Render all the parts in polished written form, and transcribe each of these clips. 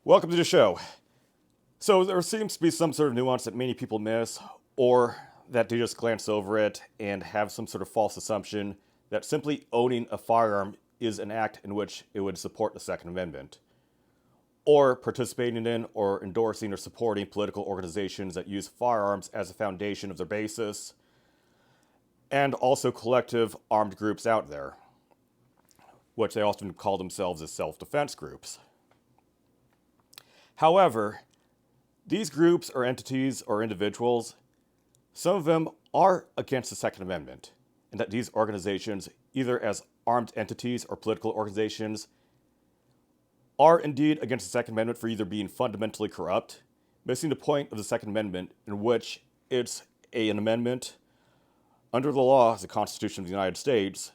Welcome to the show. So there seems to be some sort of nuance that many people miss, or that they just glance over it and have some sort of false assumption that simply owning a firearm is an act in which it would support the Second Amendment, or participating in or endorsing or supporting political organizations that use firearms as a foundation of their basis, and also collective armed groups out there, which they often call themselves as self-defense groups. However, these groups or entities or individuals, some of them are against the Second Amendment, and that these organizations, either as armed entities or political organizations, are indeed against the Second Amendment for either being fundamentally corrupt, missing the point of the Second Amendment, in which it's an amendment under the law as the Constitution of the United States,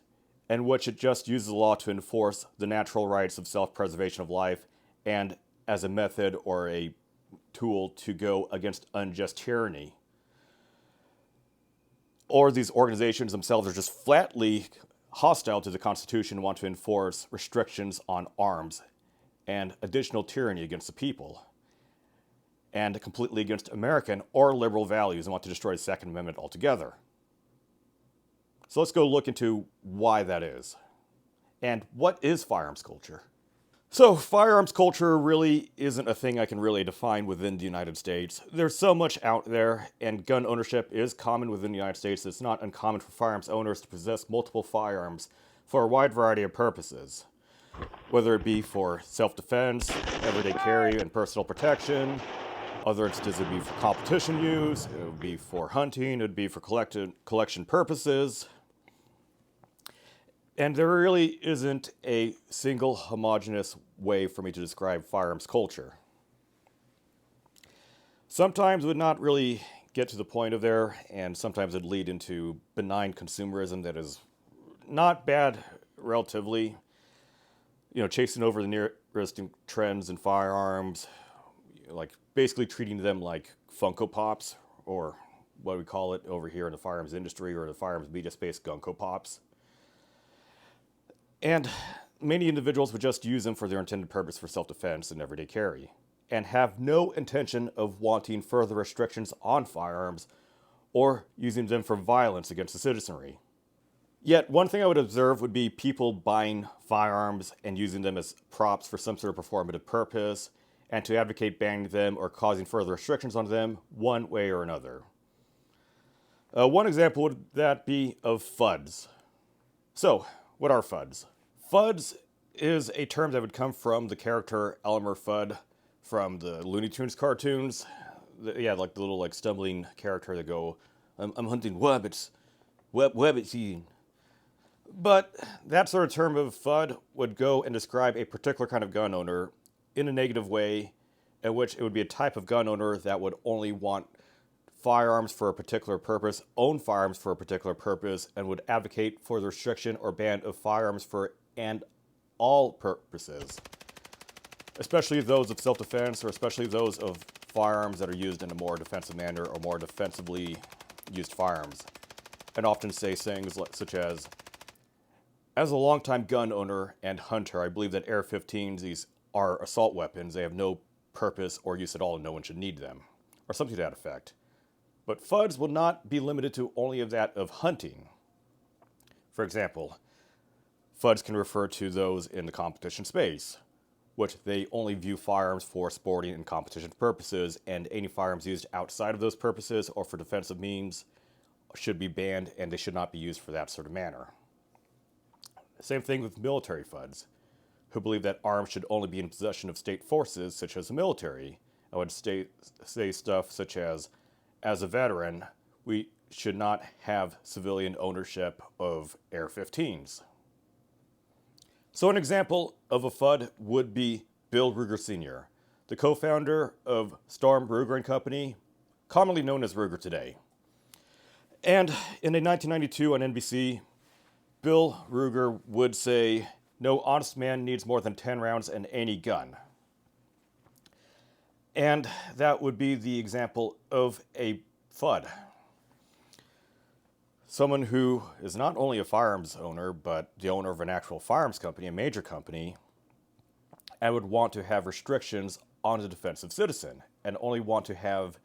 in which it just uses the law to enforce the natural rights of self-preservation of life and as a method or a tool to go against unjust tyranny. Or these organizations themselves are just flatly hostile to the Constitution and want to enforce restrictions on arms and additional tyranny against the people, and completely against American or liberal values and want to destroy the Second Amendment altogether. So let's go look into why that is. And what is firearms culture? So firearms culture really isn't a thing I can really define within the United States. There's so much out there, and gun ownership is common within the United States. It's not uncommon for firearms owners to possess multiple firearms for a wide variety of purposes, whether it be for self-defense, everyday carry, and personal protection. Other instances, it would be for competition use, it would be for hunting, it would be for collection purposes. And there really isn't a single homogeneous way for me to describe firearms culture. Sometimes it would not really get to the point of there, and sometimes it would lead into benign consumerism that is not bad relatively. Chasing over the nearest trends in firearms, like basically treating them like Funko Pops, or what we call it over here in the firearms industry, or the firearms media space, Gunko Pops. And many individuals would just use them for their intended purpose for self-defense and everyday carry, and have no intention of wanting further restrictions on firearms or using them for violence against the citizenry. Yet, one thing I would observe would be people buying firearms and using them as props for some sort of performative purpose, and to advocate banning them or causing further restrictions on them one way or another. One example would that be of Fudds. So, what are Fudds? Fudds is a term that would come from the character Elmer Fudd from the Looney Tunes cartoons. Like the little stumbling character that go, I'm hunting wabbits, wabbits eating. But that sort of term of Fudd would go and describe a particular kind of gun owner in a negative way, in which it would be a type of gun owner that would only want firearms for a particular purpose, own firearms for a particular purpose, and would advocate for the restriction or ban of firearms for and all purposes, especially those of self-defense, or especially those of firearms that are used in a more defensive manner or more defensively used firearms, and often say things such as a longtime gun owner and hunter, I believe that AR-15s, these are assault weapons. They have no purpose or use at all, and no one should need them, or something to that effect. But Fudds will not be limited to only of that of hunting. For example, Fudds can refer to those in the competition space, which they only view firearms for sporting and competition purposes, and any firearms used outside of those purposes or for defensive means should be banned, and they should not be used for that sort of manner. Same thing with military Fudds, who believe that arms should only be in possession of state forces, such as the military. I would say stuff such as a veteran, we should not have civilian ownership of AR-15s. So an example of a Fudd would be Bill Ruger Sr., the co-founder of Storm Ruger and Company, commonly known as Ruger today. And in a 1992 on NBC, Bill Ruger would say, "No honest man needs more than 10 rounds in any gun." And that would be the example of a Fudd. Someone who is not only a firearms owner, but the owner of an actual firearms company, a major company, and would want to have restrictions on the defensive citizen and only want to have,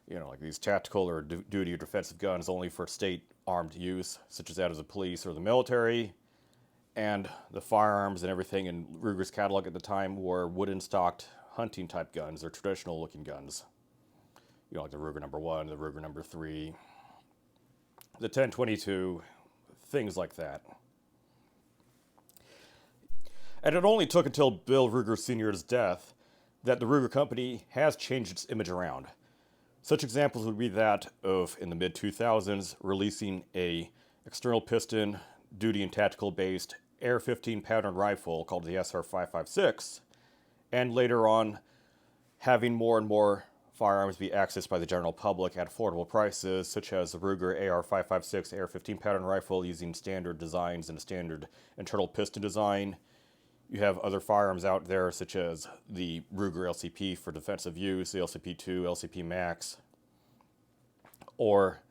like these tactical or duty or defensive guns only for state armed use, such as that of the police or the military. And the firearms and everything in Ruger's catalog at the time were wooden stocked hunting type guns or traditional looking guns. Like the Ruger number 1, the Ruger number 3, the 1022, things like that. And it only took until Bill Ruger Sr.'s death that the Ruger Company has changed its image around. Such examples would be that of, in the mid-2000s, releasing a external piston, duty and tactical based AR-15 pattern rifle called the SR-556, and later on having more and more firearms be accessed by the general public at affordable prices, such as the Ruger AR-556 AR-15 pattern rifle using standard designs and a standard internal piston design. You have other firearms out there, such as the Ruger LCP for defensive use, the LCP-2, LCP Max, or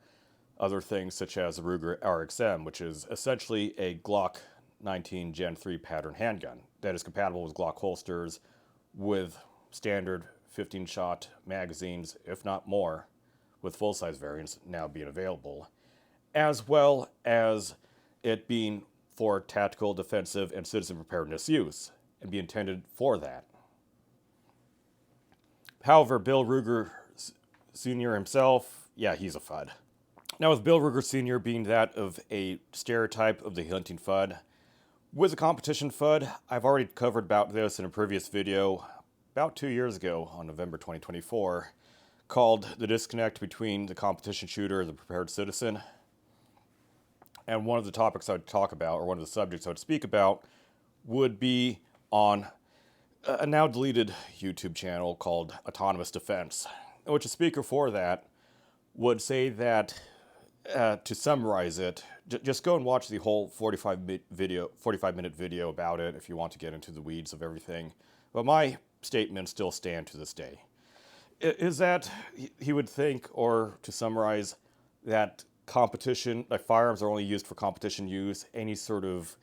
other things such as the Ruger RXM, which is essentially a Glock 19 Gen 3 pattern handgun that is compatible with Glock holsters with standard 15-shot magazines, if not more, with full-size variants now being available, as well as it being for tactical, defensive, and citizen preparedness use, and be intended for that. However, Bill Ruger Sr. himself, he's a FUD. Now, with Bill Ruger Sr. being that of a stereotype of the hunting FUD, with a competition FUD, I've already covered about this in a previous video about 2 years ago on November 2024, called The Disconnect Between the Competition Shooter and the Prepared Citizen. And one of the topics I would talk about, or one of the subjects I would speak about, would be on a now deleted YouTube channel called Autonomous Defense, in which a speaker for that would say that, to summarize it, just go and watch the whole 45-minute video about it if you want to get into the weeds of everything. But my statements still stand to this day. Is that he would think, or to summarize, that competition, like firearms are only used for competition use, any sort of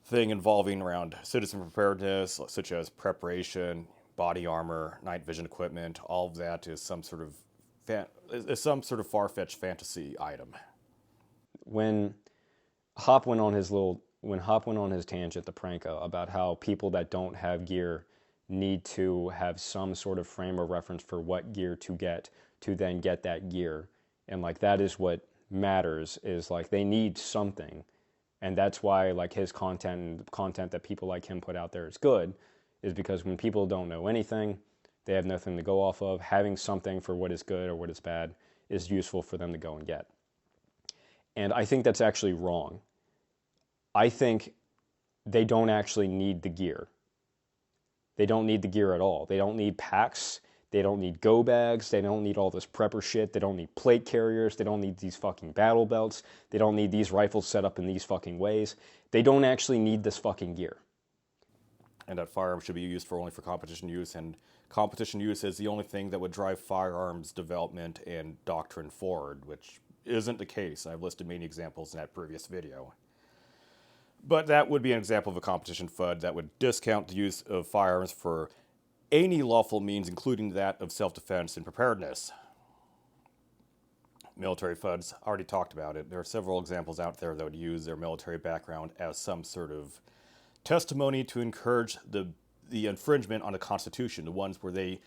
thing involving around citizen preparedness, such as preparation, body armor, night vision equipment, all of that is some sort of far-fetched fantasy item. When Hop went on his tangent, the pranko, about how people that don't have gear need to have some sort of frame of reference for what gear to get to then get that gear, and like that is what matters, is like they need something, and that's why like his content and the content that people like him put out there is good, is because when people don't know anything, they have nothing to go off of, having something for what is good or what is bad is useful for them to go and get. And I think that's actually wrong. I think they don't actually need the gear. They don't need the gear at all. They don't need packs. They don't need go bags. They don't need all this prepper shit. They don't need plate carriers. They don't need these fucking battle belts. They don't need these rifles set up in these fucking ways. They don't actually need this fucking gear. And that firearms should be used only for competition use, and competition use is the only thing that would drive firearms development and doctrine forward, which isn't the case. I've listed many examples in that previous video. But that would be an example of a competition FUD that would discount the use of firearms for any lawful means, including that of self-defense and preparedness. Military FUDs, already talked about it. There are several examples out there that would use their military background as some sort of testimony to encourage the infringement on the Constitution, the ones where they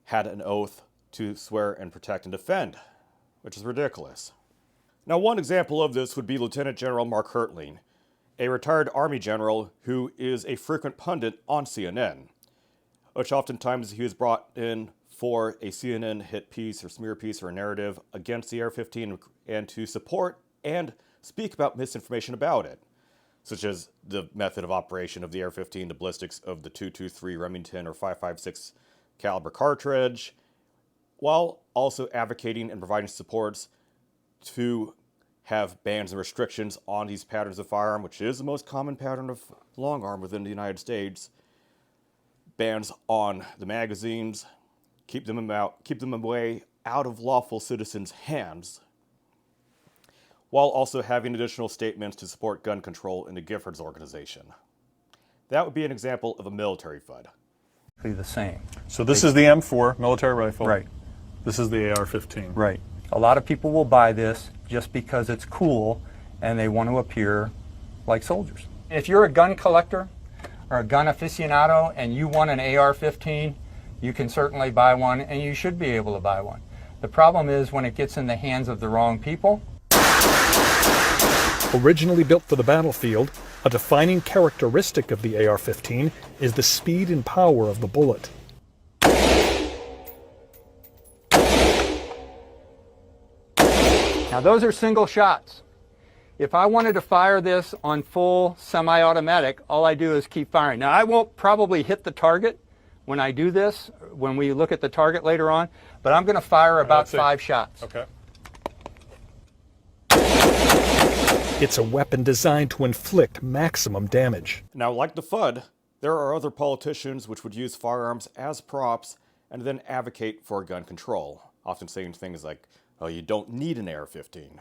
had an oath to swear and protect and defend, which is ridiculous. Now, one example of this would be Lieutenant General Mark Hertling, a retired Army general who is a frequent pundit on CNN, which oftentimes he was brought in for a CNN hit piece or smear piece or a narrative against the AR-15 and to support and speak about misinformation about it, such as the method of operation of the AR-15, the ballistics of the .223 Remington or .556 caliber cartridge, while also advocating and providing supports to have bans and restrictions on these patterns of firearm, which is the most common pattern of long arm within the United States. Bans on the magazines, keep them away out of lawful citizens' hands, while also having additional statements to support gun control in the Giffords organization. That would be an example of a military FUD. The same. So this is the M4 military rifle. Right. This is the AR-15. Right. A lot of people will buy this just because it's cool and they want to appear like soldiers. If you're a gun collector or a gun aficionado and you want an AR-15, you can certainly buy one, and you should be able to buy one. The problem is when it gets in the hands of the wrong people. Originally built for the battlefield, a defining characteristic of the AR-15 is the speed and power of the bullet. Now those are single shots. If I wanted to fire this on full semi-automatic, all I do is keep firing. Now I won't probably hit the target when I do this, when we look at the target later on, but I'm going to fire about 5 shots. Okay. It's a weapon designed to inflict maximum damage. Now, like the Fudd, there are other politicians which would use firearms as props and then advocate for gun control, often saying things like, oh, you don't need an AR-15.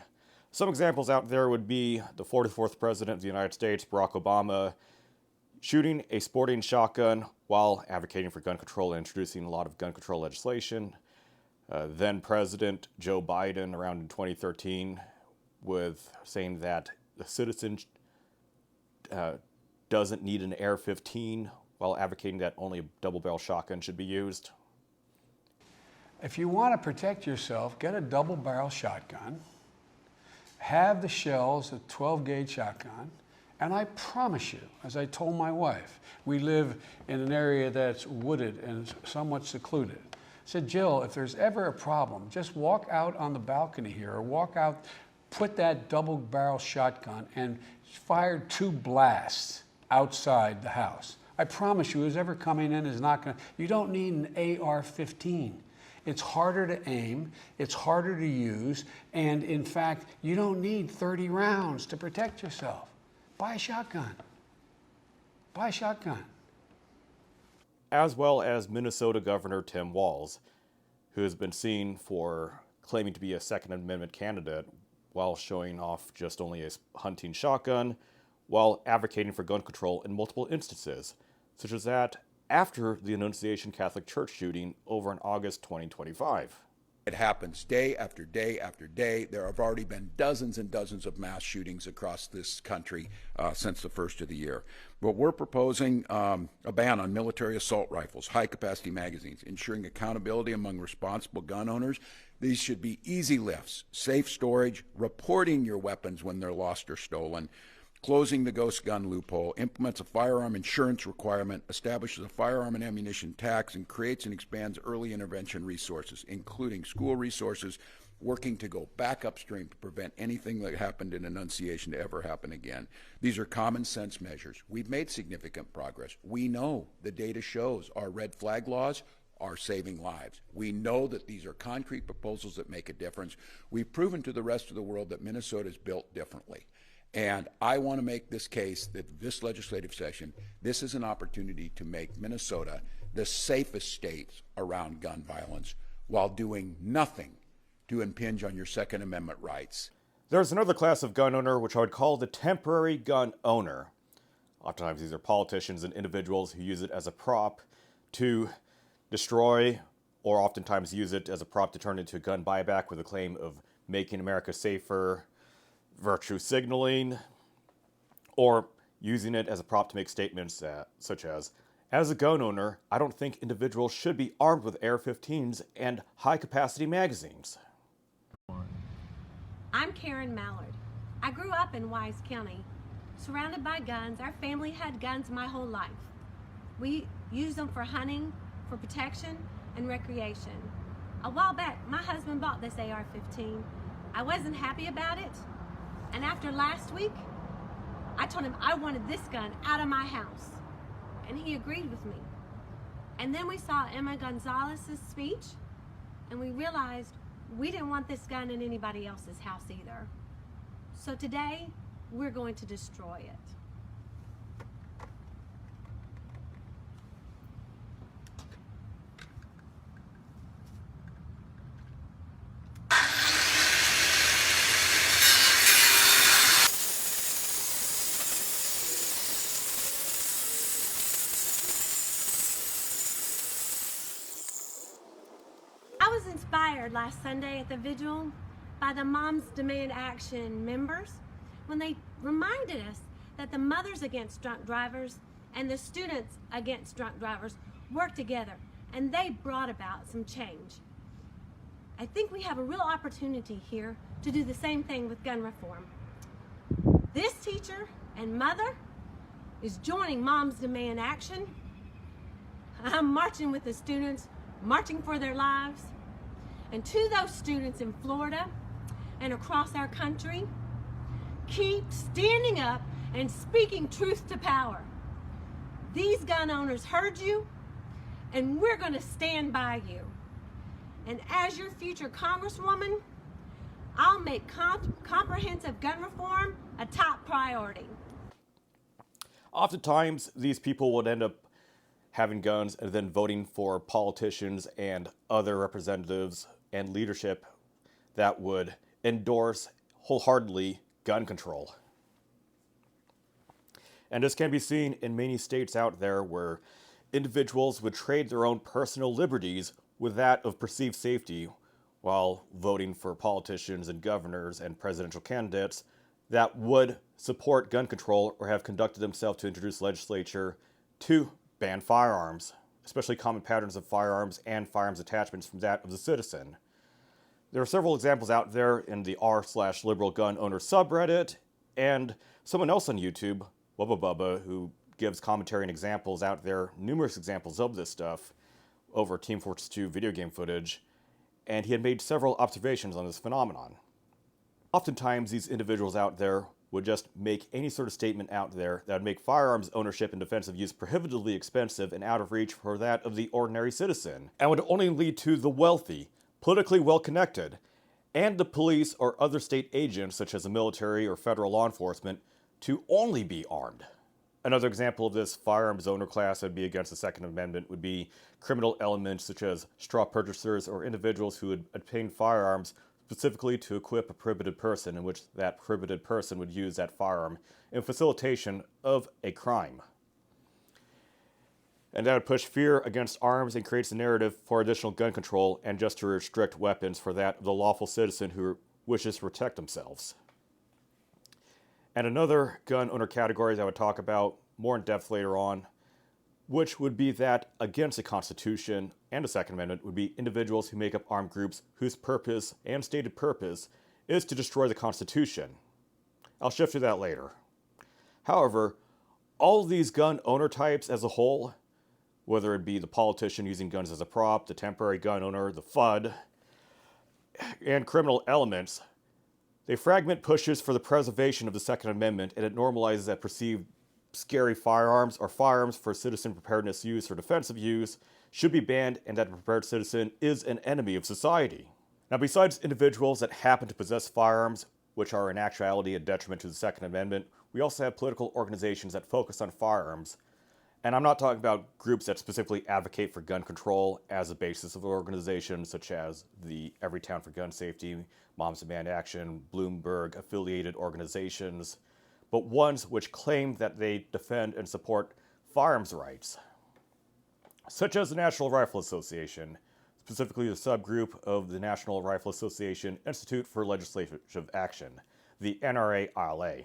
Some examples out there would be the 44th President of the United States, Barack Obama, shooting a sporting shotgun while advocating for gun control and introducing a lot of gun control legislation. Then President Joe Biden, around in 2013, with saying that the citizen doesn't need an AR-15 while advocating that only a double-barrel shotgun should be used. If you want to protect yourself, get a double-barrel shotgun, have the shells, a 12-gauge shotgun, and I promise you, as I told my wife, we live in an area that's wooded and somewhat secluded. I said, Jill, if there's ever a problem, just walk out on the balcony here or walk out, put that double-barrel shotgun and fire 2 blasts outside the house. I promise you, who's ever coming in is not going to, you don't need an AR-15. It's harder to aim, it's harder to use, and in fact, you don't need 30 rounds to protect yourself. Buy a shotgun. Buy a shotgun. As well as Minnesota Governor Tim Walz, who has been seen for claiming to be a Second Amendment candidate while showing off just only a hunting shotgun, while advocating for gun control in multiple instances, such as that after the Annunciation Catholic Church shooting over in August 2025. It happens day after day after day. There have already been dozens and dozens of mass shootings across this country since the first of the year. But we're proposing a ban on military assault rifles, high-capacity magazines, ensuring accountability among responsible gun owners. These should be easy lifts, safe storage, reporting your weapons when they're lost or stolen, closing the ghost gun loophole, implements a firearm insurance requirement, establishes a firearm and ammunition tax, and creates and expands early intervention resources, including school resources, working to go back upstream to prevent anything that happened in Annunciation to ever happen again. These are common sense measures. We've made significant progress. We know the data shows our red flag laws are saving lives. We know that these are concrete proposals that make a difference. We've proven to the rest of the world that Minnesota is built differently. And I want to make this case that this legislative session, this is an opportunity to make Minnesota the safest state around gun violence while doing nothing to impinge on your Second Amendment rights. There's another class of gun owner which I would call the temporary gun owner. Oftentimes these are politicians and individuals who use it as a prop to destroy, or oftentimes use it as a prop to turn into a gun buyback with a claim of making America safer, virtue signaling, or using it as a prop to make statements such as a gun owner, I don't think individuals should be armed with AR-15s and high-capacity magazines. I'm Karen Mallard. I grew up in Wise County, surrounded by guns. Our family had guns my whole life. We used them for hunting, for protection, and recreation. A while back, my husband bought this AR-15. I wasn't happy about it. And after last week, I told him I wanted this gun out of my house. And he agreed with me. And then we saw Emma Gonzalez's speech, and we realized we didn't want this gun in anybody else's house either. So today, we're going to destroy it. inspired last Sunday at the vigil by the Moms Demand Action members when they reminded us that the Mothers Against Drunk Drivers and the Students Against Drunk Drivers work together, and they brought about some change. I think we have a real opportunity here to do the same thing with gun reform. This teacher and mother is joining Moms Demand Action. I'm marching with the students, marching for their lives. And to those students in Florida and across our country, keep standing up and speaking truth to power. These gun owners heard you, and we're going to stand by you. And as your future Congresswoman, I'll make comprehensive gun reform a top priority. Oftentimes, these people would end up having guns and then voting for politicians and other representatives and leadership that would endorse wholeheartedly gun control. And this can be seen in many states out there where individuals would trade their own personal liberties with that of perceived safety while voting for politicians and governors and presidential candidates that would support gun control or have conducted themselves to introduce legislature to ban firearms, especially common patterns of firearms and firearms attachments from that of the citizen. There are several examples out there in the r/liberal gun owner subreddit, and someone else on YouTube, Wubba Bubba, who gives commentary and examples out there, numerous examples of this stuff over Team Fortress 2 video game footage, and he had made several observations on this phenomenon. Oftentimes, these individuals out there would just make any sort of statement out there that would make firearms ownership and defensive use prohibitively expensive and out of reach for that of the ordinary citizen, and would only lead to the wealthy, politically well-connected, and the police or other state agents, such as the military or federal law enforcement, to only be armed. Another example of this firearms owner class that would be against the Second Amendment would be criminal elements such as straw purchasers or individuals who would obtain firearms specifically to equip a prohibited person, in which that prohibited person would use that firearm in facilitation of a crime. And that would push fear against arms and creates a narrative for additional gun control and just to restrict weapons for that of the lawful citizen who wishes to protect themselves. And another gun owner category that I would talk about more in depth later on, which would be that against the Constitution and the Second Amendment, would be individuals who make up armed groups whose purpose and stated purpose is to destroy the Constitution. I'll shift to that later. However, all of these gun owner types as a whole, whether it be the politician using guns as a prop, the temporary gun owner, the FUD, and criminal elements, they fragment pushes for the preservation of the Second Amendment, and it normalizes that perceived scary firearms or firearms for citizen preparedness use or defensive use should be banned, and that a prepared citizen is an enemy of society. Now, besides individuals that happen to possess firearms, which are in actuality a detriment to the Second Amendment, we also have political organizations that focus on firearms. And I'm not talking about groups that specifically advocate for gun control as a basis of organizations such as the Everytown for Gun Safety, Moms Demand Action, Bloomberg-affiliated organizations, but ones which claim that they defend and support firearms rights, such as the National Rifle Association, specifically the subgroup of the National Rifle Association Institute for Legislative Action, the NRA-ILA,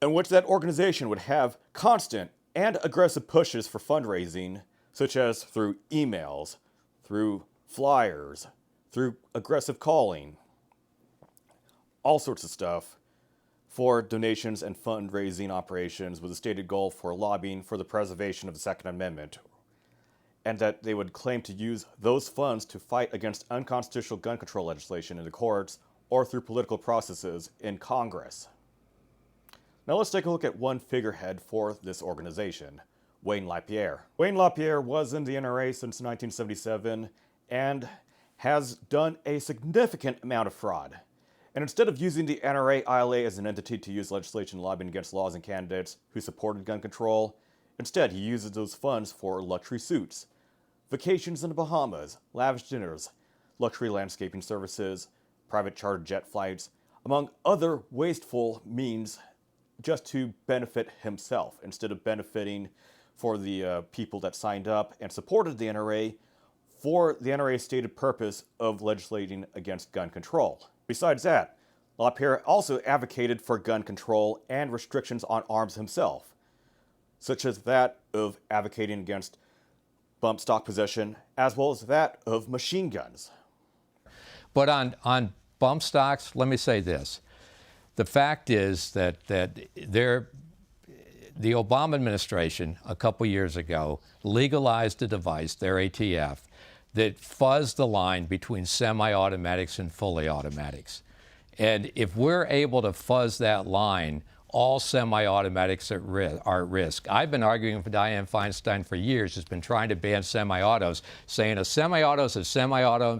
in which that organization would have constant and aggressive pushes for fundraising, such as through emails, through flyers, through aggressive calling, all sorts of stuff for donations and fundraising operations with a stated goal for lobbying for the preservation of the Second Amendment, and that they would claim to use those funds to fight against unconstitutional gun control legislation in the courts or through political processes in Congress. Now let's take a look at one figurehead for this organization, Wayne LaPierre. Wayne LaPierre was in the NRA since 1977 and has done a significant amount of fraud. And instead of using the NRA-ILA as an entity to use legislation lobbying against laws and candidates who supported gun control, instead he uses those funds for luxury suits, vacations in the Bahamas, lavish dinners, luxury landscaping services, private chartered jet flights, among other wasteful means just to benefit himself instead of benefiting for the people that signed up and supported the NRA for the NRA's stated purpose of legislating against gun control. Besides that, LaPierre also advocated for gun control and restrictions on arms himself, such as that of advocating against bump stock possession, as well as that of machine guns. But on bump stocks, let me say this. The fact is that the Obama administration a couple years ago legalized a device, their ATF, that fuzzed the line between semi-automatics and fully automatics. And if we're able to fuzz that line, all semi-automatics are at risk. I've been arguing for Dianne Feinstein for years, has been trying to ban semi-autos, saying a semi-auto is a semi-auto.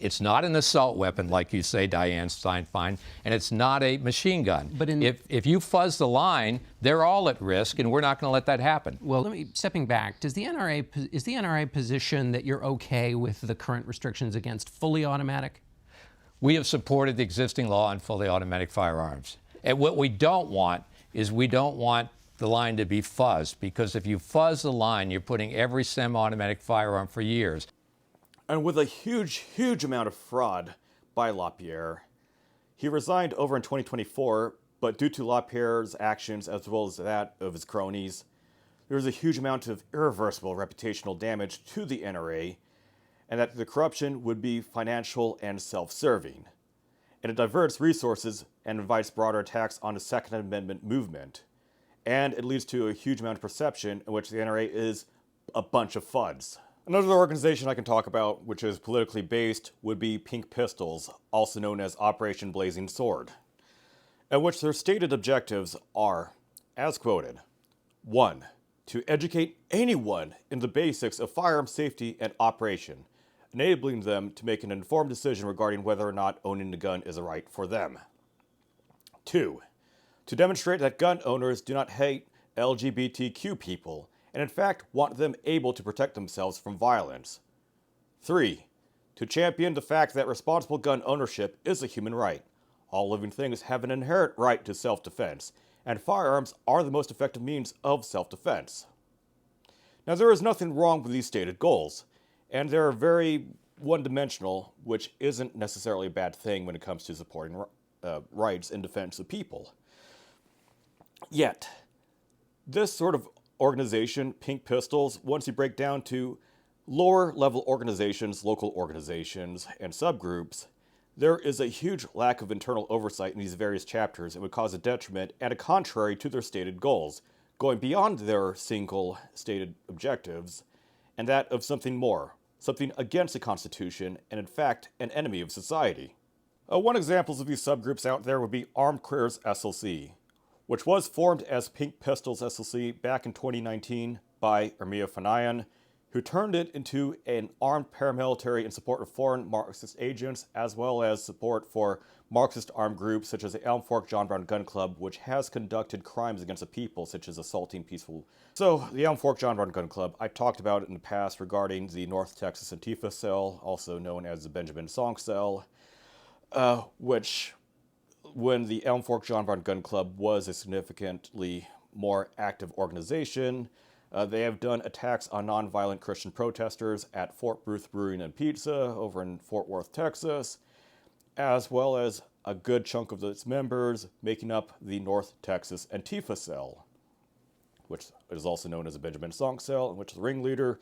It's not an assault weapon, like you say, Dianne Feinstein, and it's not a machine gun. But if you fuzz the line, they're all at risk, and we're not going to let that happen. Well, stepping back, is the NRA position that you're okay with the current restrictions against fully automatic? We have supported the existing law on fully automatic firearms. And what we don't want is we don't want the line to be fuzzed, because if you fuzz the line, you're putting every semi-automatic firearm for years. And with a huge amount of fraud by LaPierre, he resigned over in 2024, but due to LaPierre's actions as well as that of his cronies, there was a huge amount of irreversible reputational damage to the NRA, and that the corruption would be financial and self-serving. And it diverts resources and invites broader attacks on the Second Amendment movement. And it leads to a huge amount of perception in which the NRA is a bunch of Fudds. Another organization I can talk about, which is politically based, would be Pink Pistols, also known as Operation Blazing Sword, in which their stated objectives are, as quoted, 1. To educate anyone in the basics of firearm safety and operation, enabling them to make an informed decision regarding whether or not owning a gun is a right for them. 2. To demonstrate that gun owners do not hate LGBTQ people, and in fact want them able to protect themselves from violence. 3. To champion the fact that responsible gun ownership is a human right. All living things have an inherent right to self-defense, and firearms are the most effective means of self-defense. Now, there is nothing wrong with these stated goals, and they're very one-dimensional, which isn't necessarily a bad thing when it comes to supporting rights in defense of people. Yet, this sort of organization, Pink Pistols, once you break down to lower-level organizations, local organizations, and subgroups, there is a huge lack of internal oversight in these various chapters and would cause a detriment and a contrary to their stated goals, going beyond their single stated objectives, and that of something more, something against the Constitution, and in fact, an enemy of society. One example of these subgroups out there would be Armed Careers SLC, which was formed as Pink Pistols SLC back in 2019 by Ermia Fanayan, who turned it into an armed paramilitary in support of foreign Marxist agents, as well as support for Marxist armed groups such as the Elm Fork John Brown Gun Club, which has conducted crimes against the people, such as assaulting peaceful. So, the Elm Fork John Brown Gun Club, I talked about it in the past regarding the North Texas Antifa cell, also known as the Benjamin Song cell, which, when the Elm Fork John Brown Gun Club was a significantly more active organization, they have done attacks on nonviolent Christian protesters at Fort Ruth Brewing and Pizza over in Fort Worth, Texas, as well as a good chunk of its members making up the North Texas Antifa cell, which is also known as the Benjamin Song cell, in which the ringleader,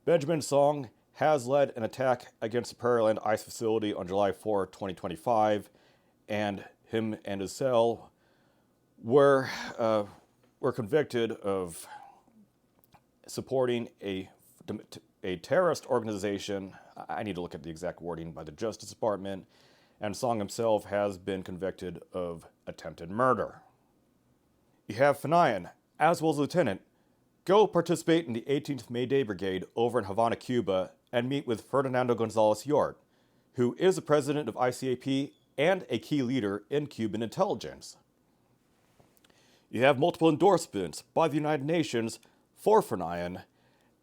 Benjamin Song, has led an attack against the Prairie Land ICE facility on July 4, 2025, and him and his cell were convicted of supporting a terrorist organization. I need to look at the exact wording by the Justice Department, and Song himself has been convicted of attempted murder. You have Fanayan, as well as Lieutenant, go participate in the 18th May Day Brigade over in Havana, Cuba, and meet with Ferdinando Gonzalez Yort, who is the president of ICAP and a key leader in Cuban intelligence. You have multiple endorsements by the United Nations for Fanayan,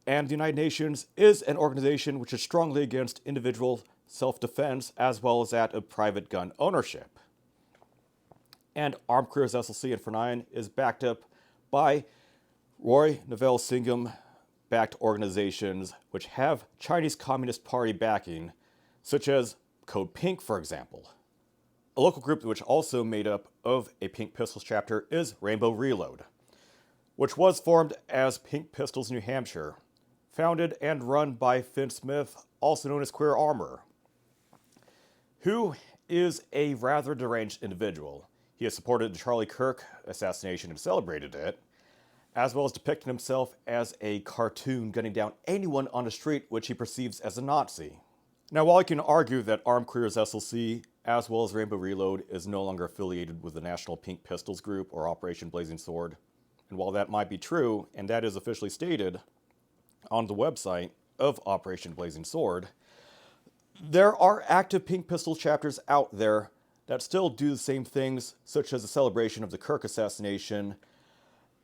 and the United Nations is an organization which is strongly against individual self-defense as well as that of private gun ownership. And Armed Careers SLC and Fanayan is backed up by Roy Neville Singham, government-backed organizations which have Chinese Communist Party backing, such as Code Pink, for example. A local group which also made up of a Pink Pistols chapter is Rainbow Reload, which was formed as Pink Pistols New Hampshire, founded and run by Finn Smith, also known as Queer Armor, who is a rather deranged individual. He has supported the Charlie Kirk assassination and celebrated it, as well as depicting himself as a cartoon gunning down anyone on the street which he perceives as a Nazi. Now, while I can argue that Armed Careers SLC, as well as Rainbow Reload, is no longer affiliated with the National Pink Pistols Group or Operation Blazing Sword, and while that might be true, and that is officially stated on the website of Operation Blazing Sword, there are active Pink Pistol chapters out there that still do the same things, such as the celebration of the Kirk assassination,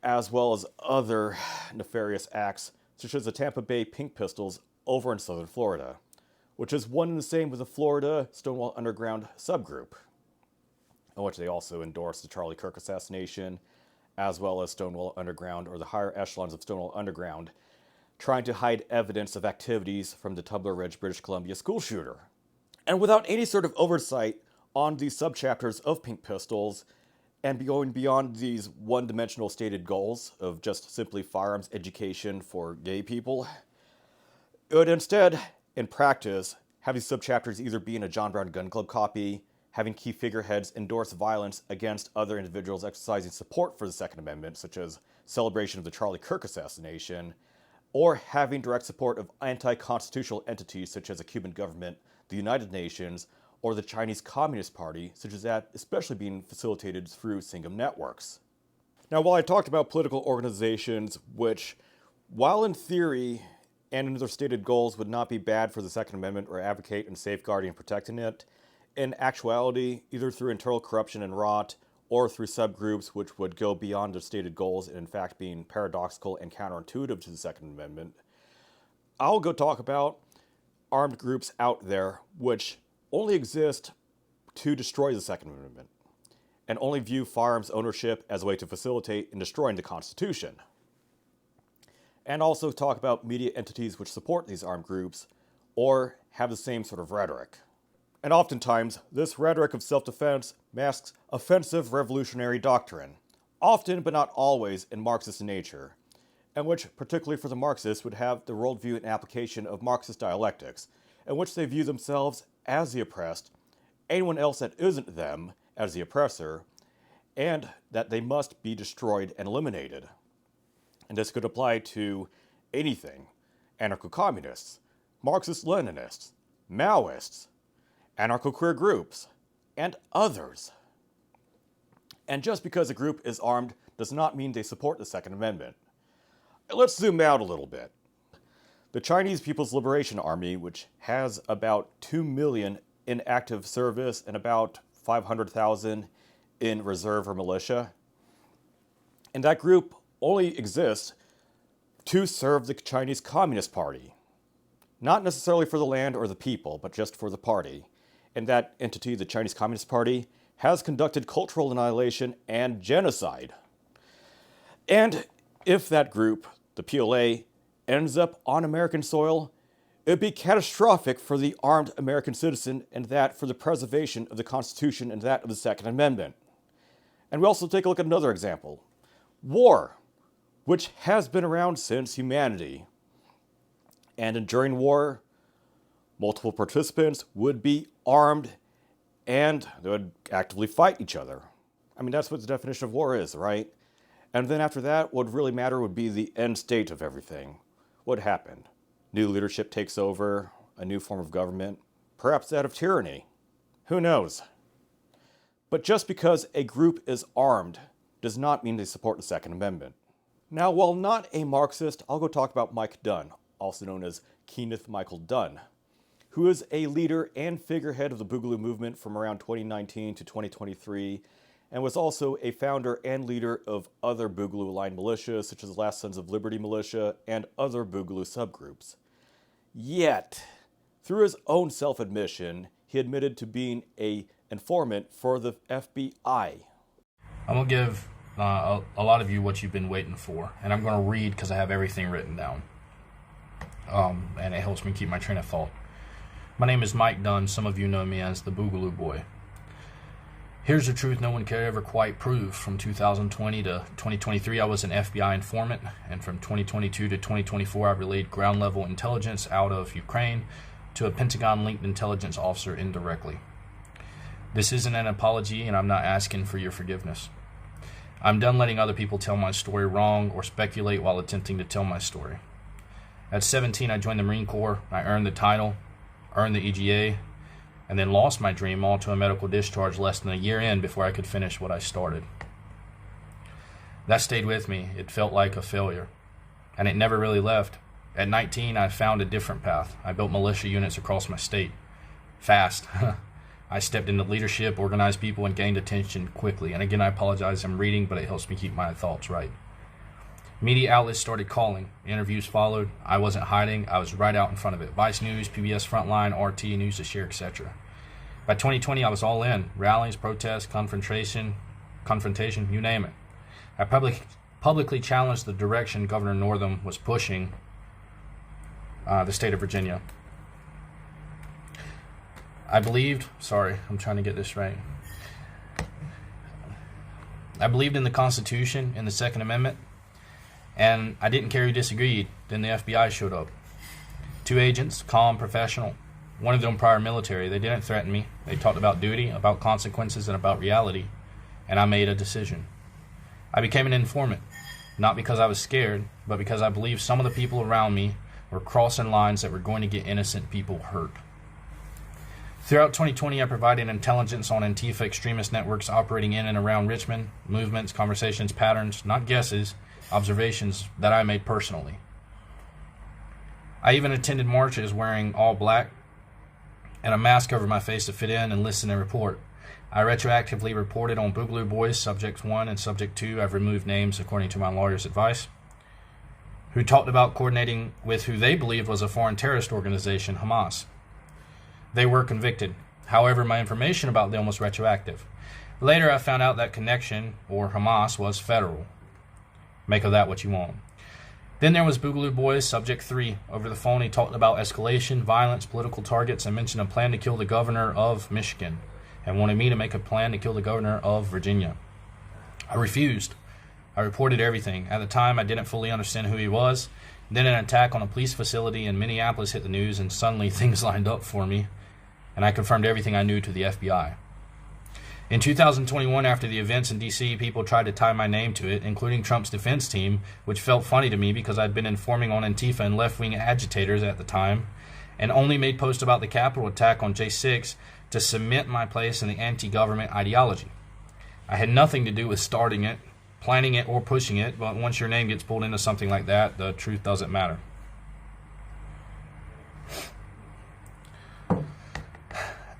as well as other nefarious acts, such as the Tampa Bay Pink Pistols over in southern Florida, which is one and the same with the Florida Stonewall Underground subgroup, in which they also endorse the Charlie Kirk assassination, as well as Stonewall Underground, or the higher echelons of Stonewall Underground, trying to hide evidence of activities from the Tumbler Ridge, British Columbia school shooter. And without any sort of oversight on these subchapters of Pink Pistols, and going beyond these one-dimensional stated goals of just simply firearms education for gay people, it would instead, in practice, have these subchapters either be in a John Brown Gun Club copy, having key figureheads endorse violence against other individuals exercising support for the Second Amendment, such as celebration of the Charlie Kirk assassination, or having direct support of anti-constitutional entities such as the Cuban government, the United Nations, or the Chinese Communist Party, such as that especially being facilitated through Singam networks. Now, while I talked about political organizations which, while in theory and in their stated goals would not be bad for the Second Amendment or advocate in safeguarding and protecting it, in actuality, either through internal corruption and rot, or through subgroups which would go beyond their stated goals and in fact being paradoxical and counterintuitive to the Second Amendment, I'll go talk about armed groups out there which only exist to destroy the Second Amendment, and only view firearms ownership as a way to facilitate in destroying the Constitution. And also talk about media entities which support these armed groups, or have the same sort of rhetoric. And oftentimes, this rhetoric of self-defense masks offensive revolutionary doctrine, often but not always in Marxist nature, and which, particularly for the Marxists, would have the worldview and application of Marxist dialectics, in which they view themselves as the oppressed, anyone else that isn't them as the oppressor, and that they must be destroyed and eliminated. And this could apply to anything: anarcho-communists, Marxist-Leninists, Maoists, anarcho-queer groups, and others. And just because a group is armed does not mean they support the Second Amendment. Let's zoom out a little bit. The Chinese People's Liberation Army, which has about 2 million in active service and about 500,000 in reserve or militia, and that group only exists to serve the Chinese Communist Party. Not necessarily for the land or the people, but just for the party. And that entity, the Chinese Communist Party, has conducted cultural annihilation and genocide. And if that group, the PLA, ends up on American soil, it would be catastrophic for the armed American citizen, and that for the preservation of the Constitution and that of the Second Amendment. And we also take a look at another example. War, which has been around since humanity. And during war, multiple participants would be armed and they would actively fight each other. I mean, that's what the definition of war is, right? And then after that, what would really matter would be the end state of everything. What happened? New leadership takes over, a new form of government, perhaps that of tyranny. Who knows? But just because a group is armed does not mean they support the Second Amendment. Now, while not a Marxist, I'll go talk about Mike Dunn, also known as Kenneth Michael Dunn, who is a leader and figurehead of the Boogaloo movement from around 2019 to 2023, and was also a founder and leader of other Boogaloo-aligned militias, such as Last Sons of Liberty Militia and other Boogaloo subgroups. Yet, through his own self-admission, he admitted to being an informant for the FBI. I'm going to give a lot of you what you've been waiting for, and I'm going to read because I have everything written down. and it helps me keep my train of thought. My name is Mike Dunn. Some of you know me as the Boogaloo Boy. Here's the truth no one could ever quite prove. From 2020 to 2023, I was an FBI informant, and from 2022 to 2024, I relayed ground-level intelligence out of Ukraine to a Pentagon-linked intelligence officer indirectly. This isn't an apology, and I'm not asking for your forgiveness. I'm done letting other people tell my story wrong or speculate while attempting to tell my story. At 17, I joined the Marine Corps. I earned the title, earned the EGA, and then lost my dream all to a medical discharge less than a year in before I could finish what I started. That stayed with me. It felt like a failure, and it never really left. At 19, I found a different path. I built militia units across my state. Fast. I stepped into leadership, organized people, and gained attention quickly. And again, I apologize, I'm reading, but it helps me keep my thoughts right. Media outlets started calling. Interviews followed. I wasn't hiding. I was right out in front of it. Vice News, PBS Frontline, RT, News to Share, etc. By 2020, I was all in. Rallies, protests, confrontation, you name it. I publicly challenged the direction Governor Northam was pushing the state of Virginia. I believed in the Constitution and the Second Amendment, and I didn't care who disagreed. Then the FBI showed up. 2 agents, calm, professional. One of them prior military. They didn't threaten me. They talked about duty, about consequences, and about reality, and I made a decision. I became an informant, not because I was scared, but because I believed some of the people around me were crossing lines that were going to get innocent people hurt. Throughout 2020, I provided intelligence on Antifa extremist networks operating in and around Richmond, movements, conversations, patterns, not guesses, observations that I made personally. I even attended marches wearing all black and a mask over my face to fit in and listen and report. I retroactively reported on Boogaloo Boys, Subject 1 and Subject 2. I've removed names according to my lawyer's advice, who talked about coordinating with who they believed was a foreign terrorist organization, Hamas. They were convicted. However, my information about them was retroactive. Later, I found out that connection, or Hamas, was federal. Make of that what you want. Then there was Boogaloo Boys, Subject 3. Over the phone, he talked about escalation, violence, political targets, and mentioned a plan to kill the governor of Michigan, and wanted me to make a plan to kill the governor of Virginia. I refused. I reported everything. At the time, I didn't fully understand who he was. Then an attack on a police facility in Minneapolis hit the news, and suddenly things lined up for me, and I confirmed everything I knew to the FBI. In 2021, after the events in D.C., people tried to tie my name to it, including Trump's defense team, which felt funny to me because I'd been informing on Antifa and left-wing agitators at the time, and only made posts about the Capitol attack on J6 to cement my place in the anti-government ideology. I had nothing to do with starting it, planning it, or pushing it, but once your name gets pulled into something like that, the truth doesn't matter.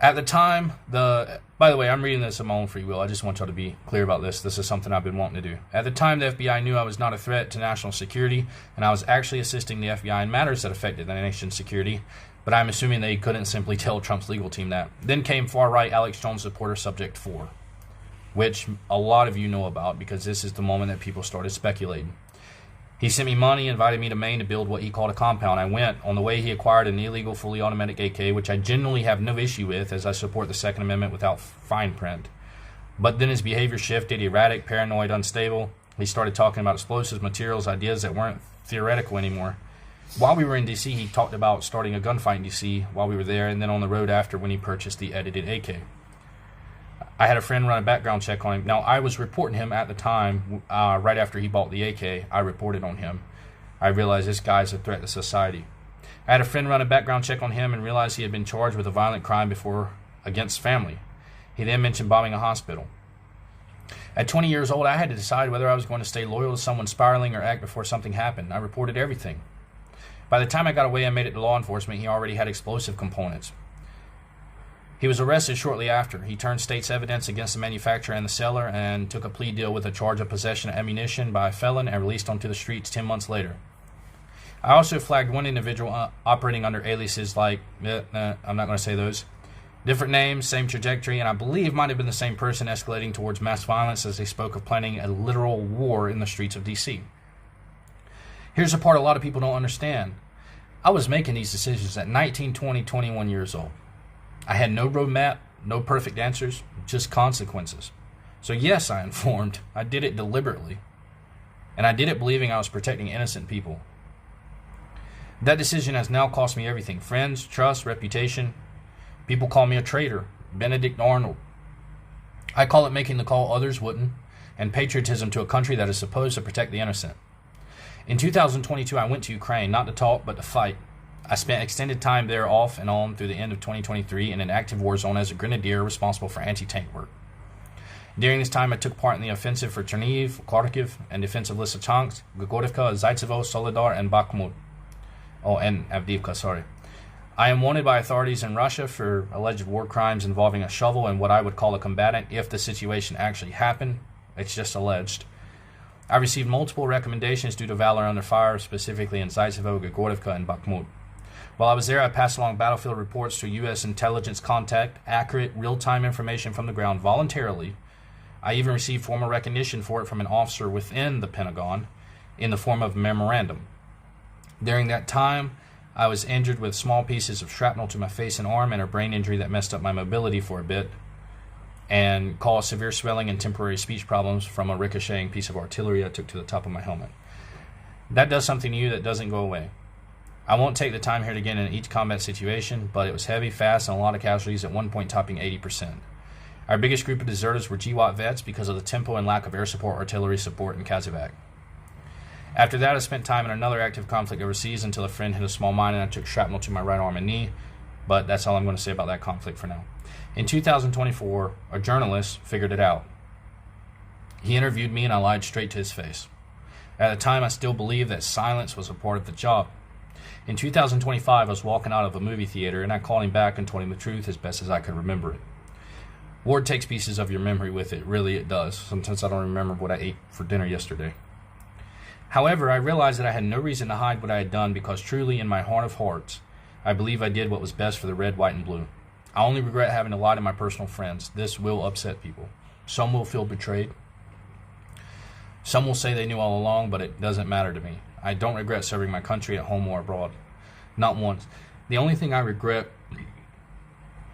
At the time, by the way, I'm reading this at my own free will. I just want y'all to be clear about this. This is something I've been wanting to do. At the time, the FBI knew I was not a threat to national security, and I was actually assisting the FBI in matters that affected the nation's security, but I'm assuming they couldn't simply tell Trump's legal team that. Then came far-right Alex Jones supporter Subject 4, which a lot of you know about because this is the moment that people started speculating. He sent me money, invited me to Maine to build what he called a compound. I went. On the way, he acquired an illegal fully automatic AK, which I genuinely have no issue with as I support the Second Amendment without fine print. But then his behavior shifted, erratic, paranoid, unstable. He started talking about explosives, materials, ideas that weren't theoretical anymore. While we were in D.C., he talked about starting a gunfight in D.C. while we were there, and then on the road after when he purchased the edited AK. I had a friend run a background check on him. Now, I was reporting him at the time, right after he bought the AK. I reported on him. I realized this guy's a threat to society. I had a friend run a background check on him and realized he had been charged with a violent crime before against family. He then mentioned bombing a hospital. At 20 years old, I had to decide whether I was going to stay loyal to someone spiraling or act before something happened. I reported everything. By the time I got away and made it to law enforcement, he already had explosive components. He was arrested shortly after. He turned state's evidence against the manufacturer and the seller and took a plea deal with a charge of possession of ammunition by a felon and released onto the streets 10 months later. I also flagged one individual operating under aliases like, I'm not going to say those, different names, same trajectory, and I believe might have been the same person escalating towards mass violence as they spoke of planning a literal war in the streets of D.C. Here's the part a lot of people don't understand. I was making these decisions at 19, 20, 21 years old. I had no roadmap, no perfect answers, just consequences. So yes, I informed. I did it deliberately. And I did it believing I was protecting innocent people. That decision has now cost me everything. Friends, trust, reputation. People call me a traitor. Benedict Arnold. I call it making the call others wouldn't, and patriotism to a country that is supposed to protect the innocent. In 2022, I went to Ukraine, not to talk, but to fight. I spent extended time there off and on through the end of 2023 in an active war zone as a grenadier responsible for anti-tank work. During this time, I took part in the offensive for Chernihiv, Kharkiv, and defensive Lysychansk, Gogorivka, Zaitsevo, Soledar, and Bakhmut. And Avdiivka, sorry. I am wanted by authorities in Russia for alleged war crimes involving a shovel and what I would call a combatant if the situation actually happened. It's just alleged. I received multiple recommendations due to valor under fire, specifically in Zaitsevo, Gogorivka, and Bakhmut. While I was there, I passed along battlefield reports to U.S. intelligence contact, accurate, real-time information from the ground voluntarily. I even received formal recognition for it from an officer within the Pentagon in the form of a memorandum. During that time, I was injured with small pieces of shrapnel to my face and arm and a brain injury that messed up my mobility for a bit and caused severe swelling and temporary speech problems from a ricocheting piece of artillery I took to the top of my helmet. That does something to you that doesn't go away. I won't take the time here to get into each combat situation, but it was heavy, fast, and a lot of casualties, at one point topping 80%. Our biggest group of deserters were GWAT vets because of the tempo and lack of air support, artillery support in Kazivak. After that, I spent time in another active conflict overseas until a friend hit a small mine and I took shrapnel to my right arm and knee, but that's all I'm going to say about that conflict for now. In 2024, a journalist figured it out. He interviewed me and I lied straight to his face. At the time, I still believed that silence was a part of the job. In 2025, I was walking out of a movie theater and I called him back and told him the truth as best as I could remember it. War takes pieces of your memory with it, really it does. Sometimes I don't remember what I ate for dinner yesterday. However, I realized that I had no reason to hide what I had done because truly in my heart of hearts, I believe I did what was best for the red, white, and blue. I only regret having to lie to my personal friends. This will upset people. Some will feel betrayed. Some will say they knew all along, but it doesn't matter to me. I don't regret serving my country at home or abroad. Not once. The only thing I regret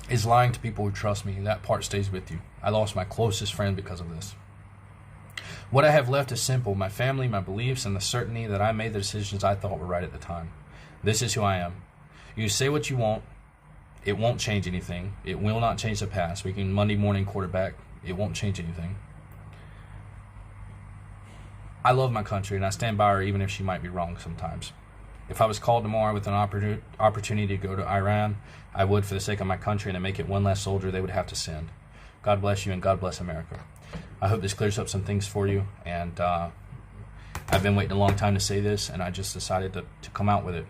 is lying to people who trust me. That part stays with you. I lost my closest friend because of this. What I have left is simple: my family, my beliefs, and the certainty that I made the decisions I thought were right at the time. This is who I am. You say what you want. It won't change anything. It will not change the past. We can Monday morning quarterback. It won't change anything. I love my country, and I stand by her even if she might be wrong sometimes. If I was called tomorrow with an opportunity to go to Iran, I would for the sake of my country and to make it one less soldier they would have to send. God bless you and God bless America. I hope this clears up some things for you, and I've been waiting a long time to say this, and I just decided to come out with it.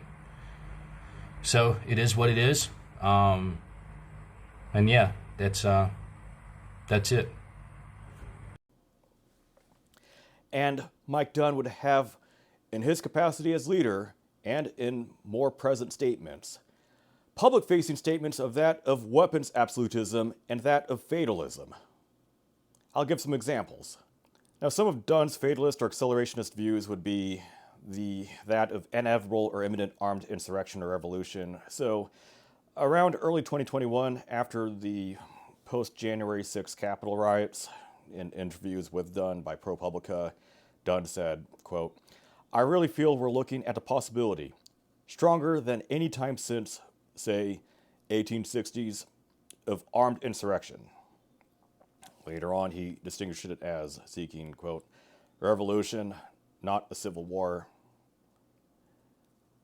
So it is what it is, and yeah, that's it. And Mike Dunn would have, in his capacity as leader and in more present statements, public-facing statements of that of weapons absolutism and that of fatalism. I'll give some examples. Now, some of Dunn's fatalist or accelerationist views would be that of inevitable or imminent armed insurrection or revolution. So, around early 2021, after the post-January 6th Capitol riots, in interviews with Dunn by ProPublica, Dunn said, quote, "I really feel we're looking at a possibility, stronger than any time since, say, 1860s, of armed insurrection." Later on, he distinguished it as seeking, quote, "revolution, not a civil war,"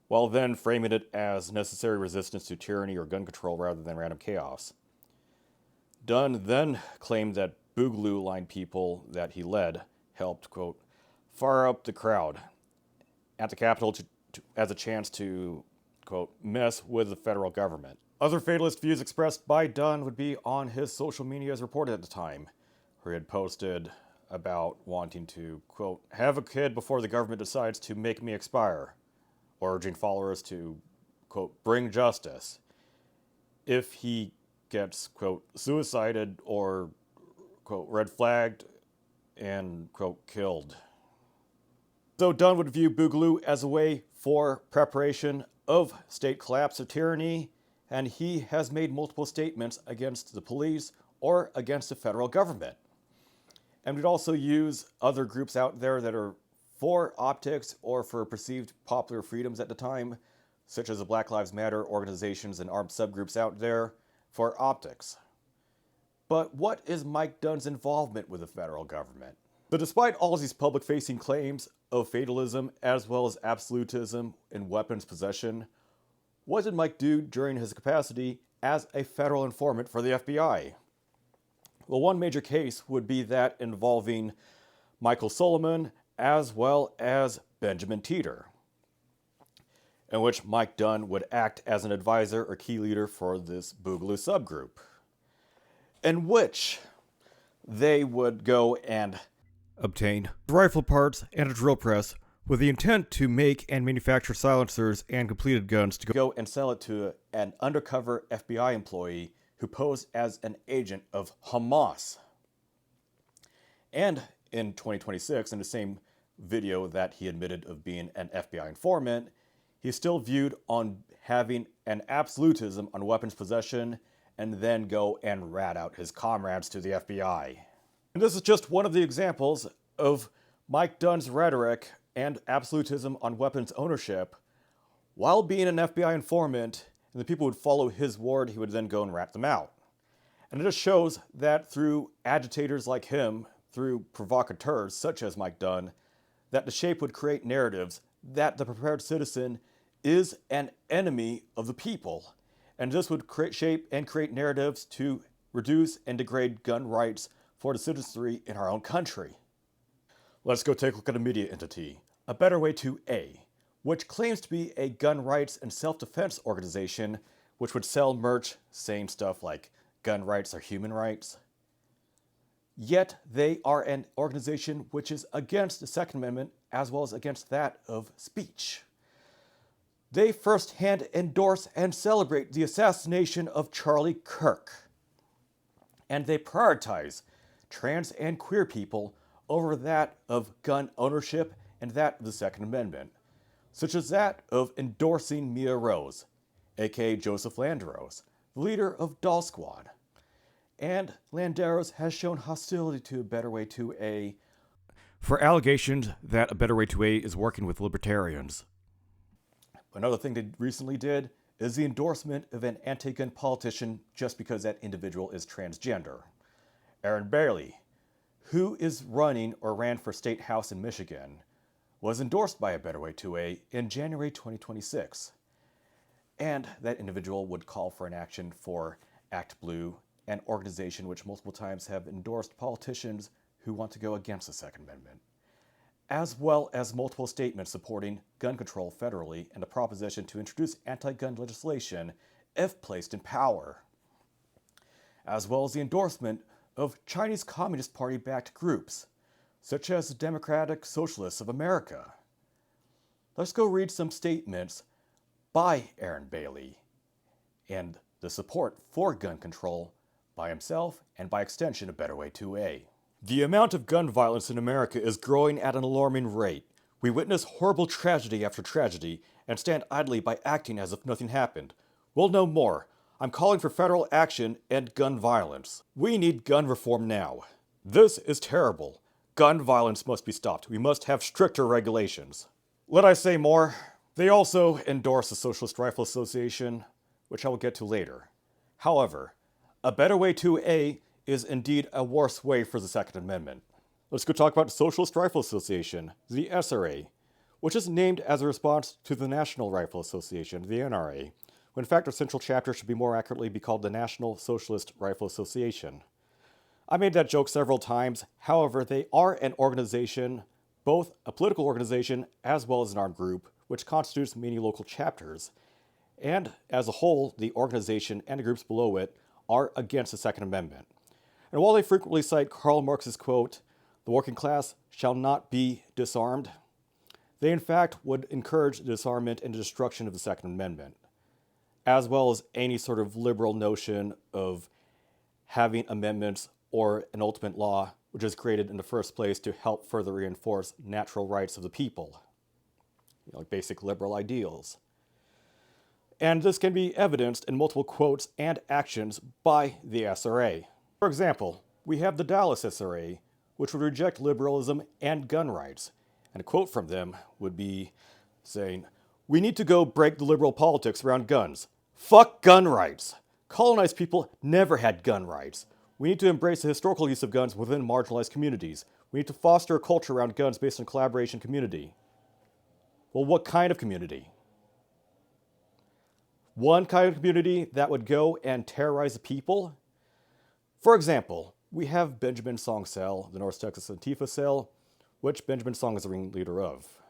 while then framing it as necessary resistance to tyranny or gun control rather than random chaos. Dunn then claimed that Boogaloo-line people that he led helped, quote, "fire up the crowd" at the Capitol as a chance to, quote, "mess with the federal government." Other fatalist views expressed by Dunn would be on his social media as reported at the time, where he had posted about wanting to, quote, "have a kid before the government decides to make me expire," or urging followers to, quote, "bring justice" if he gets, quote, "suicided" or, quote, "red flagged" and, quote, "killed." So Dunn would view Boogaloo as a way for preparation of state collapse of tyranny, and he has made multiple statements against the police or against the federal government. And we'd also use other groups out there that are for optics or for perceived popular freedoms at the time, such as the Black Lives Matter organizations and armed subgroups out there, for optics. But what is Mike Dunn's involvement with the federal government? So despite all these public-facing claims of fatalism as well as absolutism in weapons possession, what did Mike do during his capacity as a federal informant for the FBI? Well, one major case would be that involving Michael Solomon as well as Benjamin Teeter, in which Mike Dunn would act as an advisor or key leader for this Boogaloo subgroup, in which they would go and obtain rifle parts and a drill press with the intent to make and manufacture silencers and completed guns to go and sell it to an undercover FBI employee who posed as an agent of Hamas. And in 2026, in the same video that he admitted of being an FBI informant, he's still viewed on having an absolutism on weapons possession and then go and rat out his comrades to the FBI. And this is just one of the examples of Mike Dunn's rhetoric and absolutism on weapons ownership. While being an FBI informant, and the people would follow his word, he would then go and rat them out. And it just shows that through agitators like him, through provocateurs such as Mike Dunn, that the shape would create narratives that the prepared citizen is an enemy of the people. And this would shape and create narratives to reduce and degrade gun rights for the citizenry in our own country. Let's go take a look at a media entity, A Better Way to A, which claims to be a gun rights and self-defense organization which would sell merch saying stuff like gun rights are human rights. Yet they are an organization which is against the Second Amendment as well as against that of speech. They firsthand endorse and celebrate the assassination of Charlie Kirk. And they prioritize trans and queer people over that of gun ownership and that of the Second Amendment, such as that of endorsing Mia Rose, aka Joseph Landeros, the leader of Doll Squad. And Landeros has shown hostility to A Better Way to A for allegations that A Better Way to A is working with libertarians. Another thing they recently did is the endorsement of an anti-gun politician just because that individual is transgender. Aaron Bailey, who is running or ran for State House in Michigan, was endorsed by A Better Way to A in January 2026. And that individual would call for an action for Act Blue, an organization which multiple times have endorsed politicians who want to go against the Second Amendment, as well as multiple statements supporting gun control federally and the proposition to introduce anti-gun legislation if placed in power, as well as the endorsement of Chinese Communist Party-backed groups, such as the Democratic Socialists of America. Let's go read some statements by Aaron Bailey and the support for gun control by himself and by extension A Better Way to A. The amount of gun violence in America is growing at an alarming rate. We witness horrible tragedy after tragedy and stand idly by acting as if nothing happened. We'll know more. I'm calling for federal action and gun violence. We need gun reform now. This is terrible. Gun violence must be stopped. We must have stricter regulations. Let I say more? They also endorse the Socialist Rifle Association, which I will get to later. However, A Better Way to A is indeed a worse way for the Second Amendment. Let's go talk about the Socialist Rifle Association, the SRA, which is named as a response to the National Rifle Association, the NRA, when in fact our central chapter should be more accurately be called the National Socialist Rifle Association. I made that joke several times. However, they are an organization, both a political organization as well as an armed group, which constitutes many local chapters. And as a whole, the organization and the groups below it are against the Second Amendment. And while they frequently cite Karl Marx's quote, "The working class shall not be disarmed," they in fact would encourage the disarmament and the destruction of the Second Amendment, as well as any sort of liberal notion of having amendments or an ultimate law which is created in the first place to help further reinforce natural rights of the people, like basic liberal ideals. And this can be evidenced in multiple quotes and actions by the SRA. For example, we have the Dallas SRA, which would reject liberalism and gun rights. And a quote from them would be saying, "We need to go break the liberal politics around guns. Fuck gun rights. Colonized people never had gun rights. We need to embrace the historical use of guns within marginalized communities. We need to foster a culture around guns based on collaboration community." Well, what kind of community? One kind of community that would go and terrorize the people? For example, we have Benjamin Song Cell, the North Texas Antifa cell, which Benjamin Song is the ringleader of.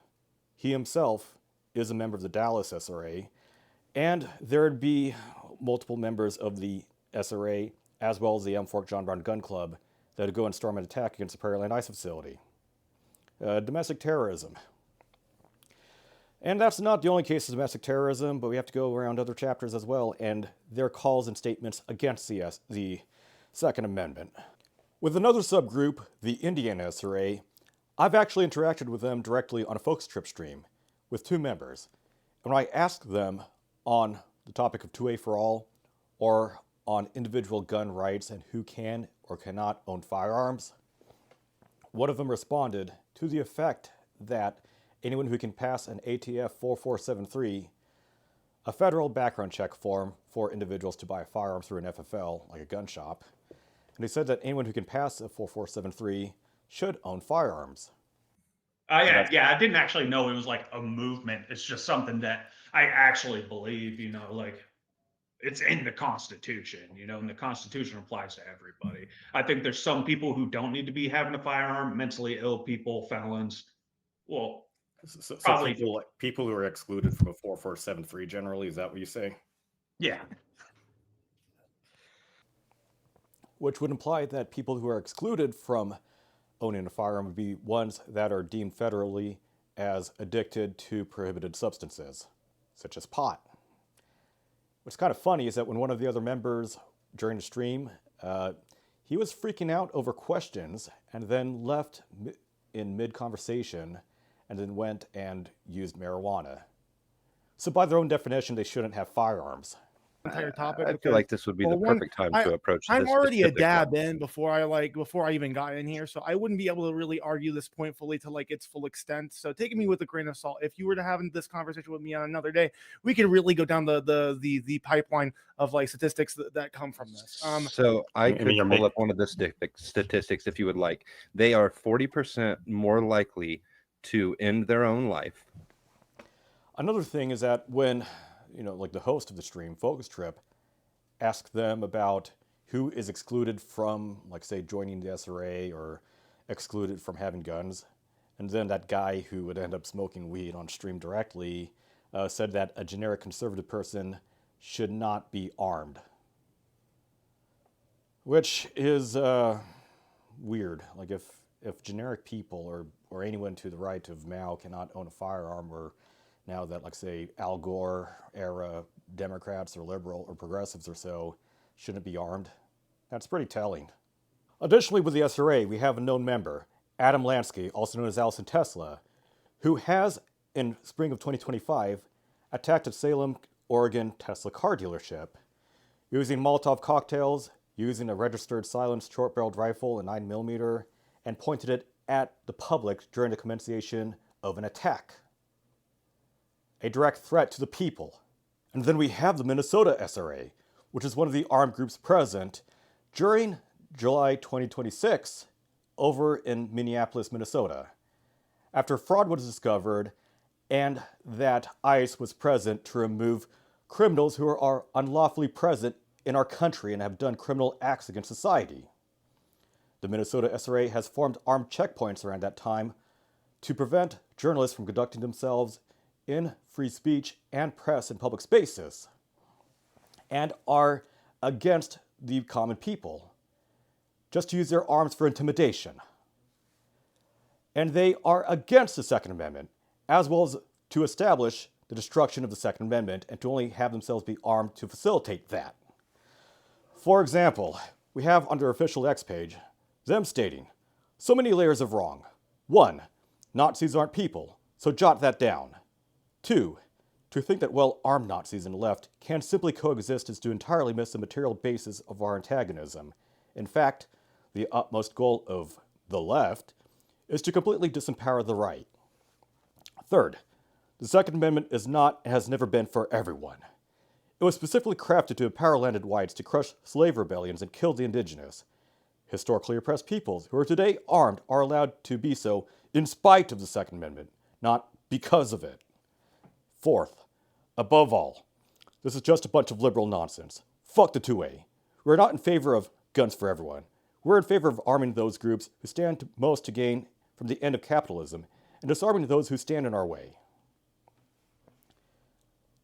He himself is a member of the Dallas SRA, and there'd be multiple members of the SRA, as well as the M. Fort John Brown Gun Club, that would go and storm an attack against the Prairie Land ICE facility. Domestic terrorism. And that's not the only case of domestic terrorism, but we have to go around other chapters as well, and their calls and statements against the Second Amendment. With another subgroup, the Indiana SRA, I've actually interacted with them directly on a focus trip stream with 2 members. And when I asked them on the topic of 2A for all, or on individual gun rights and who can or cannot own firearms, one of them responded to the effect that anyone who can pass an ATF 4473, a federal background check form for individuals to buy a firearm through an FFL, like a gun shop. And he said that anyone who can pass a 4473 should own firearms. I didn't actually know it was like a movement. It's just something that I actually believe, like it's in the Constitution, and the Constitution applies to everybody. I think there's some people who don't need to be having a firearm, mentally ill people, felons. Well, So probably people who are excluded from a 4473 generally, is that what you say? Yeah. Which would imply that people who are excluded from owning a firearm would be ones that are deemed federally as addicted to prohibited substances, such as pot. What's kind of funny is that when one of the other members during the stream, he was freaking out over questions and then left in mid-conversation and then went and used marijuana. So by their own definition, they shouldn't have firearms. Entire topic. I feel like this would be the perfect time to approach this. I'm already a specific dab one. in before I even got in here, so I wouldn't be able to really argue this point fully to like its full extent. So taking me with a grain of salt. If you were to have this conversation with me on another day, we could really go down the pipeline of like statistics that come from this. So I could pull up one of the statistics if you would like. They are 40% more likely to end their own life. Another thing is that when like the host of the stream, Focus Trip, asked them about who is excluded from, like, say, joining the SRA or excluded from having guns. And then that guy who would end up smoking weed on stream directly said that a generic conservative person should not be armed. Which is weird. Like, if generic people or anyone to the right of Mao cannot own a firearm, or now that, like, say, Al Gore era Democrats or liberal or progressives or so shouldn't be armed, that's pretty telling. Additionally, with the SRA, we have a known member, Adam Lansky, also known as Allison Tesla, who has, in spring of 2025, attacked a Salem, Oregon Tesla car dealership, using Molotov cocktails, using a registered silenced short-barreled rifle, a 9mm, and pointed it at the public during the commencement of an attack. A direct threat to the people. And then we have the Minnesota SRA, which is one of the armed groups present during July 2026 over in Minneapolis, Minnesota, after fraud was discovered and that ICE was present to remove criminals who are unlawfully present in our country and have done criminal acts against society. The Minnesota SRA has formed armed checkpoints around that time to prevent journalists from conducting themselves in free speech and press in public spaces, and are against the common people, just to use their arms for intimidation. And they are against the Second Amendment, as well as to establish the destruction of the Second Amendment and to only have themselves be armed to facilitate that. For example, we have on their official X page, them stating, so many layers of wrong. 1, Nazis aren't people, so jot that down. 2, To think that well-armed Nazis and the left can simply coexist is to entirely miss the material basis of our antagonism. In fact, the utmost goal of the left is to completely disempower the right. Third, the Second Amendment is not and has never been for everyone. It was specifically crafted to empower landed whites to crush slave rebellions and kill the indigenous. Historically oppressed peoples who are today armed are allowed to be so in spite of the Second Amendment, not because of it. Fourth, above all, this is just a bunch of liberal nonsense. Fuck the 2A. We're not in favor of guns for everyone. We're in favor of arming those groups who stand most to gain from the end of capitalism and disarming those who stand in our way.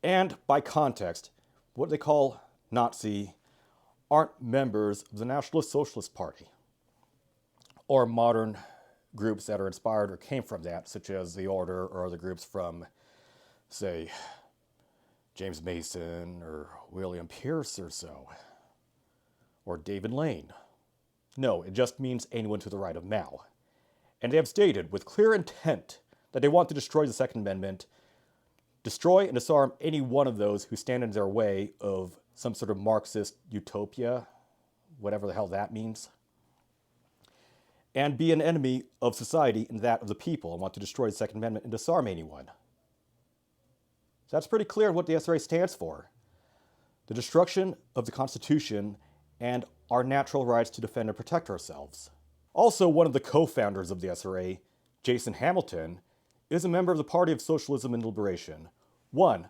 And by context, what they call Nazi aren't members of the Nationalist Socialist Party or modern groups that are inspired or came from that, such as the Order or other groups from, say, James Mason or William Pierce or so, or David Lane. No, it just means anyone to the right of Mao. And they have stated with clear intent that they want to destroy the Second Amendment, destroy and disarm any one of those who stand in their way of some sort of Marxist utopia, whatever the hell that means, and be an enemy of society and that of the people and want to destroy the Second Amendment and disarm anyone. So that's pretty clear what the SRA stands for. The destruction of the Constitution and our natural rights to defend and protect ourselves. Also, one of the co-founders of the SRA, Jason Hamilton, is a member of the Party of Socialism and Liberation, one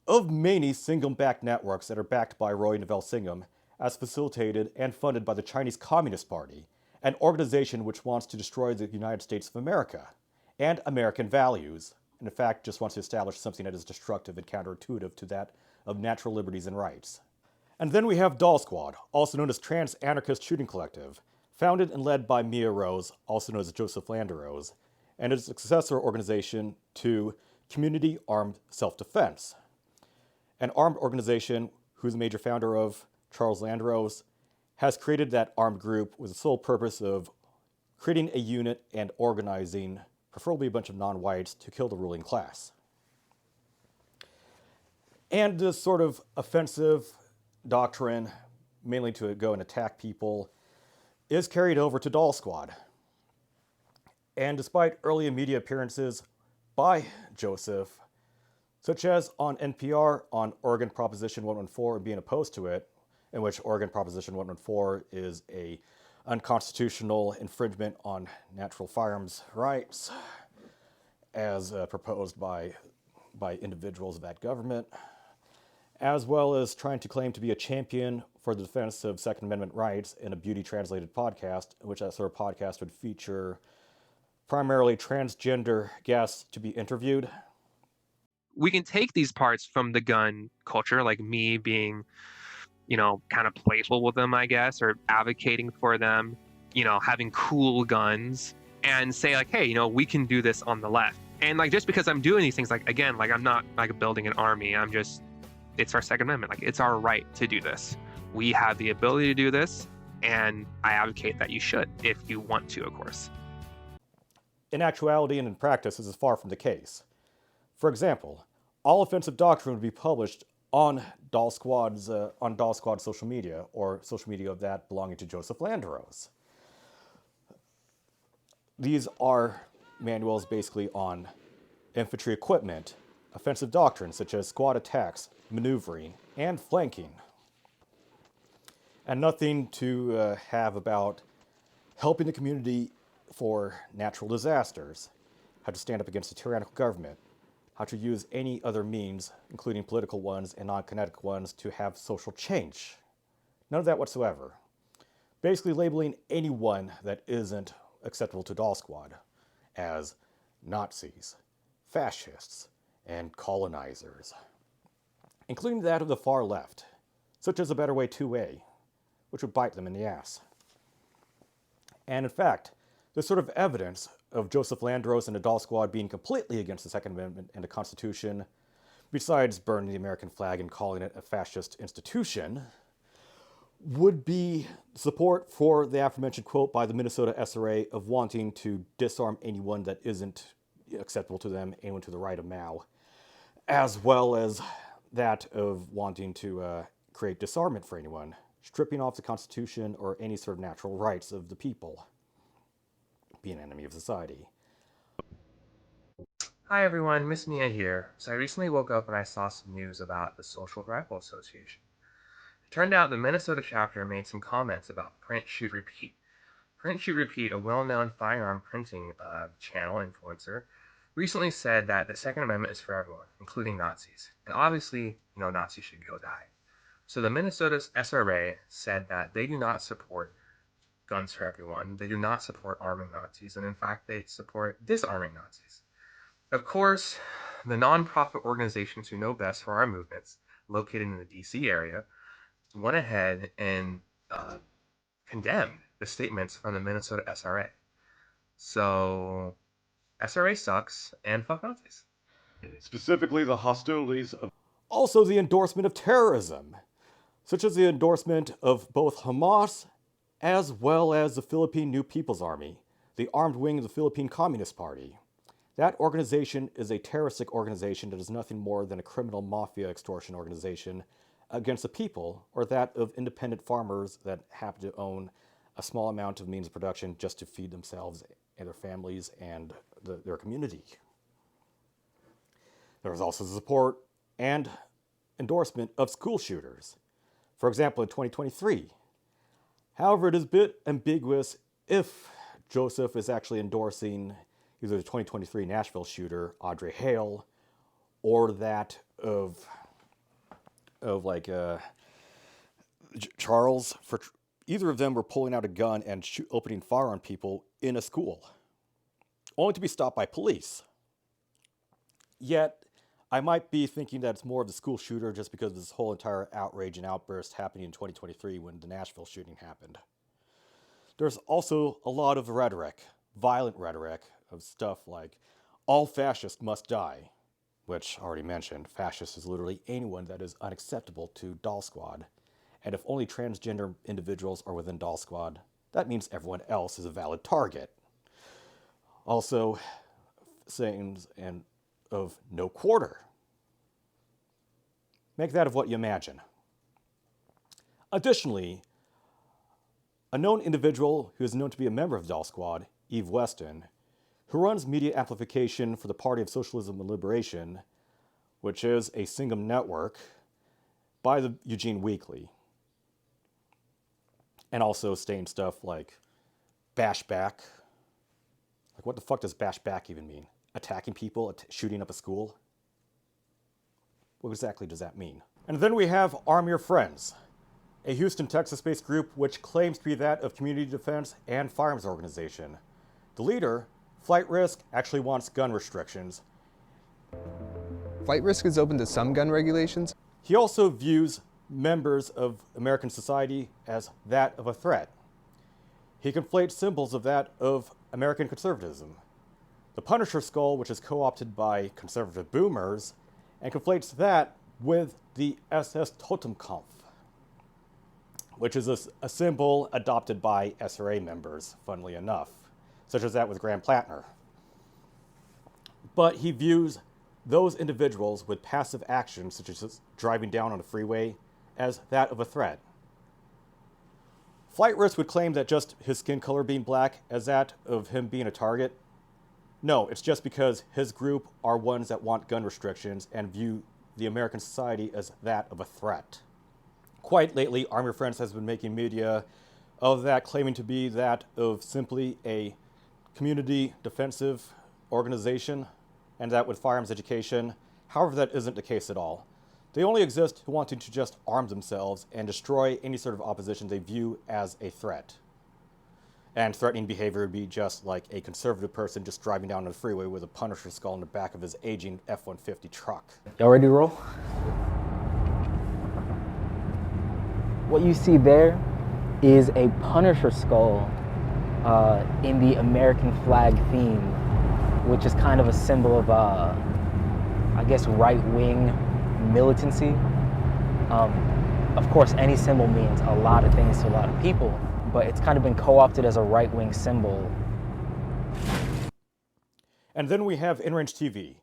of many Singham-backed networks that are backed by Roy Neville Singham, as facilitated and funded by the Chinese Communist Party, an organization which wants to destroy the United States of America and American values, and in fact just wants to establish something that is destructive and counterintuitive to that of natural liberties and rights. And then we have Doll Squad, also known as Trans Anarchist Shooting Collective, founded and led by Mia Rose, also known as Joseph Landerose, and is a successor organization to Community Armed Self-Defense, an armed organization whose major founder of Charles Landerose has created that armed group with the sole purpose of creating a unit and organizing, preferably a bunch of non-whites, to kill the ruling class. And this sort of offensive doctrine, mainly to go and attack people, is carried over to Doll Squad. And despite early media appearances by Joseph, such as on NPR on Oregon Proposition 114 and being opposed to it, in which Oregon Proposition 114 is a unconstitutional infringement on natural firearms rights, as proposed by individuals of that government, as well as trying to claim to be a champion for the defense of Second Amendment rights in a Beauty Translated podcast, which that sort of podcast would feature primarily transgender guests to be interviewed. We can take these parts from the gun culture, like me being, kind of playful with them, I guess, or advocating for them, having cool guns, and say like, hey, we can do this on the left. And like, just because I'm doing these things, like, again, like I'm not like building an army. It's our Second Amendment. Like, it's our right to do this. We have the ability to do this, and I advocate that you should, if you want to, of course. In actuality and in practice, this is far from the case. For example, all offensive doctrine would be published on Doll Squad's social media, or social media of that belonging to Joseph Landerose. These are manuals basically on infantry equipment, offensive doctrines such as squad attacks, maneuvering, and flanking. And nothing to have about helping the community for natural disasters, how to stand up against a tyrannical government, how to use any other means, including political ones and non-kinetic ones, to have social change. None of that whatsoever. Basically labeling anyone that isn't acceptable to Doll Squad as Nazis, fascists, and colonizers, including that of the far left, such as a Better Way 2A, which would bite them in the ass. And in fact, this sort of evidence of Joseph Landerose and the Doll Squad being completely against the Second Amendment and the Constitution, besides burning the American flag and calling it a fascist institution, would be support for the aforementioned quote by the Minnesota SRA of wanting to disarm anyone that isn't acceptable to them, anyone to the right of Mao, as well as that of wanting to create disarmament for anyone, stripping off the Constitution or any sort of natural rights of the people, be an enemy of society. Hi everyone, Miss Mia here. So I recently woke up and I saw some news about the Social Rifle Association. It turned out the Minnesota chapter made some comments about Print, Shoot, Repeat. Print, Shoot, Repeat, a well-known firearm printing channel influencer, recently said that the Second Amendment is for everyone, including Nazis. And obviously, Nazis should go die. So the Minnesota SRA said that they do not support guns for everyone. They do not support arming Nazis. And in fact, they support disarming Nazis. Of course, the nonprofit organizations who know best for our movements, located in the DC area, went ahead and condemned the statements from the Minnesota SRA. So, SRA sucks, and fuck Nazis. Specifically the hostilities of... Also the endorsement of terrorism, such as the endorsement of both Hamas as well as the Philippine New People's Army, the armed wing of the Philippine Communist Party. That organization is a terroristic organization that is nothing more than a criminal mafia extortion organization against the people, or that of independent farmers that happen to own a small amount of means of production just to feed themselves and their families and their community. There is also the support and endorsement of school shooters. For example, in 2023. However, it is a bit ambiguous if Joseph is actually endorsing either the 2023 Nashville shooter, Audrey Hale, or that of Charles. For either of them were pulling out a gun and opening fire on people in a school, only to be stopped by police. Yet, I might be thinking that it's more of the school shooter just because of this whole entire outrage and outburst happening in 2023 when the Nashville shooting happened. There's also a lot of rhetoric, violent rhetoric, of stuff like, all fascists must die, which I already mentioned, fascist is literally anyone that is unacceptable to Doll Squad. And if only transgender individuals are within Doll Squad, that means everyone else is a valid target. Also, sayings of no quarter. Make that of what you imagine. Additionally, a known individual who is known to be a member of Doll Squad, Eve Weston, who runs media amplification for the Party of Socialism and Liberation, which is a Singham network by the Eugene Weekly. And also saying stuff like bashback. Like, what the fuck does bashback even mean? Attacking people, shooting up a school? What exactly does that mean? And then we have Arm Your Friends, a Houston, Texas-based group which claims to be that of community defense and firearms organization. The leader, Flight Risk, actually wants gun restrictions. Flight Risk is open to some gun regulations. He also views members of American society as that of a threat. He conflates symbols of that of American conservatism. The Punisher skull, which is co-opted by conservative boomers, and conflates that with the SS Totemkampf, which is a symbol adopted by SRA members, funnily enough, such as that with Graham Plattner. But he views those individuals with passive actions, such as driving down on a freeway, as that of a threat. Flight Risk would claim that just his skin color being black as that of him being a target. No, it's just because his group are ones that want gun restrictions and view the American society as that of a threat. Quite lately, Arm Your Friends has been making media of that, claiming to be that of simply a community defensive organization, and that with firearms education. However, that isn't the case at all. They only exist wanting to just arm themselves and destroy any sort of opposition they view as a threat. And threatening behavior would be just like a conservative person just driving down the freeway with a Punisher skull in the back of his aging F-150 truck. Y'all ready to roll? What you see there is a Punisher skull in the American flag theme, which is kind of a symbol of, I guess, right-wing militancy. Of course, any symbol means a lot of things to a lot of people, but it's kind of been co-opted as a right-wing symbol. And then we have InRange TV,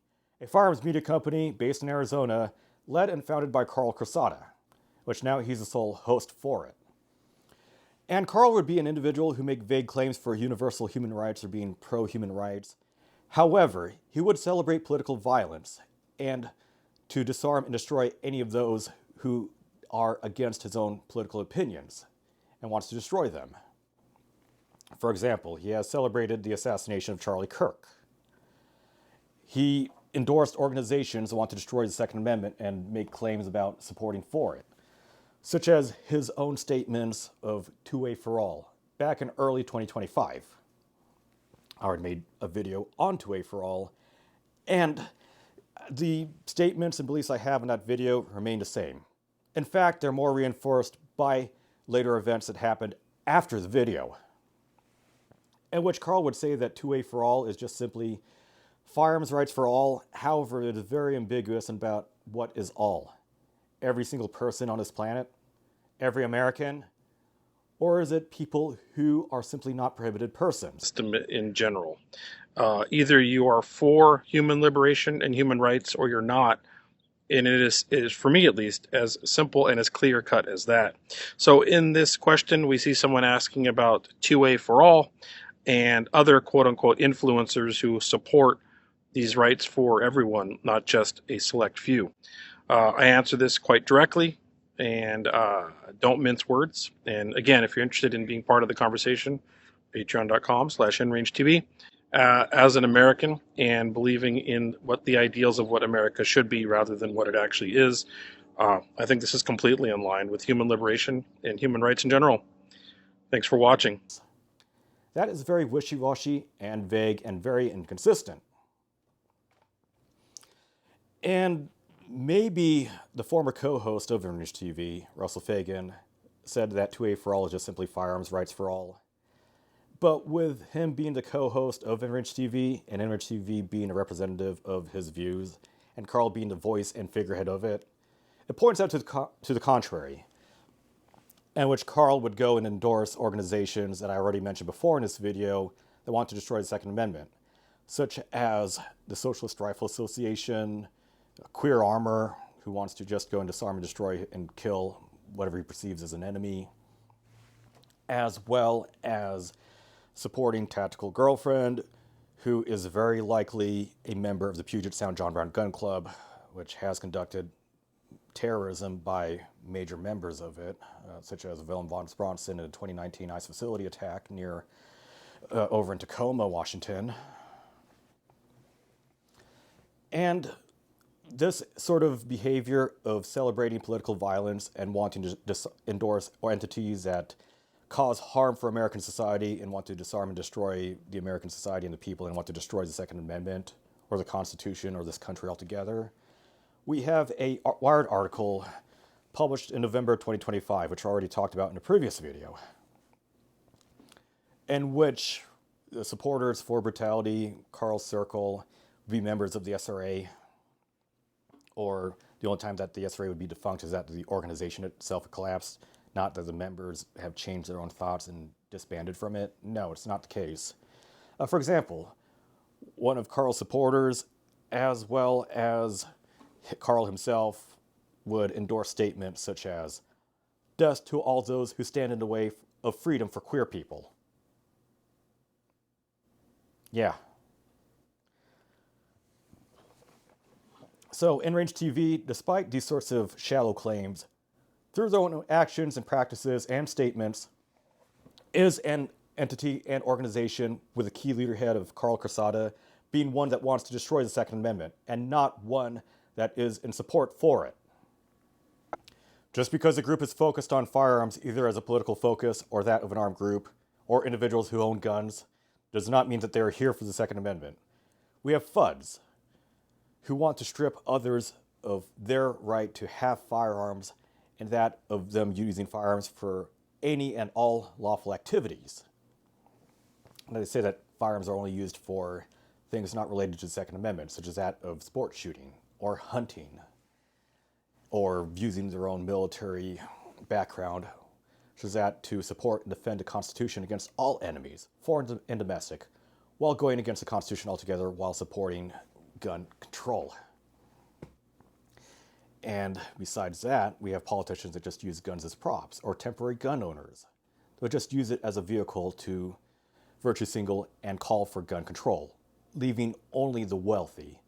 a firearms media company based in Arizona, led and founded by Carl Crosata, which now he's the sole host for it. And Carl would be an individual who make vague claims for universal human rights or being pro-human rights. However, he would celebrate political violence and to disarm and destroy any of those who are against his own political opinions and wants to destroy them. For example, he has celebrated the assassination of Charlie Kirk. He endorsed organizations that want to destroy the Second Amendment and make claims about supporting for it, such as his own statements of two-way for all back in early 2025. I already made a video on two-way for all, and the statements and beliefs I have in that video remain the same. In fact, they're more reinforced by later events that happened after the video, in which Carl would say that two-way for all is just simply firearms rights for all. However, it is very ambiguous about what is all. Every single person on this planet, every American, or is it people who are simply not prohibited persons? In general, either you are for human liberation and human rights, or you're not. And it is, for me at least, as simple and as clear cut as that. So in this question, we see someone asking about two-way for all and other quote-unquote influencers who support these rights for everyone, not just a select few. I answer this quite directly and don't mince words. And again, if you're interested in being part of the conversation, patreon.com/InRangeTV. As an American and believing in what the ideals of what America should be rather than what it actually is, I think this is completely in line with human liberation and human rights in general. Thanks for watching. That is very wishy-washy and vague and very inconsistent. And maybe the former co-host of InRange TV, Russell Fagan, said that two-way for all is just simply firearms rights for all. But with him being the co-host of InRange TV and InRange TV being a representative of his views and Carl being the voice and figurehead of it, it points out to the contrary, in which Carl would go and endorse organizations that I already mentioned before in this video that want to destroy the Second Amendment, such as the Socialist Rifle Association, Queer Armor, who wants to just go and disarm and destroy and kill whatever he perceives as an enemy, as well as supporting Tactical Girlfriend, who is very likely a member of the Puget Sound John Brown Gun Club, which has conducted terrorism by major members of it, such as Willem von Bronson in a 2019 ICE facility attack near over in Tacoma, Washington. And this sort of behavior of celebrating political violence and wanting to endorse entities that cause harm for American society and want to disarm and destroy the American society and the people and want to destroy the Second Amendment or the Constitution or this country altogether. We have a Wired article published in November 2025, which I already talked about in a previous video, in which the supporters for brutality, Carl's Circle, would be members of the SRA, or the only time that the SRA would be defunct is that the organization itself collapsed, not that the members have changed their own thoughts and disbanded from it. No, it's not the case. For example, one of Carl's supporters, as well as Carl himself, would endorse statements such as, "Death to all those who stand in the way of freedom for queer people." Yeah. So InRange TV, despite these sorts of shallow claims, through their own actions and practices and statements, is an entity and organization with a key leaderhead of Carl Crosata being one that wants to destroy the Second Amendment and not one that is in support for it. Just because a group is focused on firearms either as a political focus or that of an armed group or individuals who own guns does not mean that they are here for the Second Amendment. We have Fudds, who want to strip others of their right to have firearms and that of them using firearms for any and all lawful activities. And they say that firearms are only used for things not related to the Second Amendment, such as that of sport shooting or hunting or using their own military background, such as that to support and defend the Constitution against all enemies, foreign and domestic, while going against the Constitution altogether while supporting gun control. And besides that, we have politicians that just use guns as props, or temporary gun owners that just use it as a vehicle to virtue signal and call for gun control, leaving only the wealthy,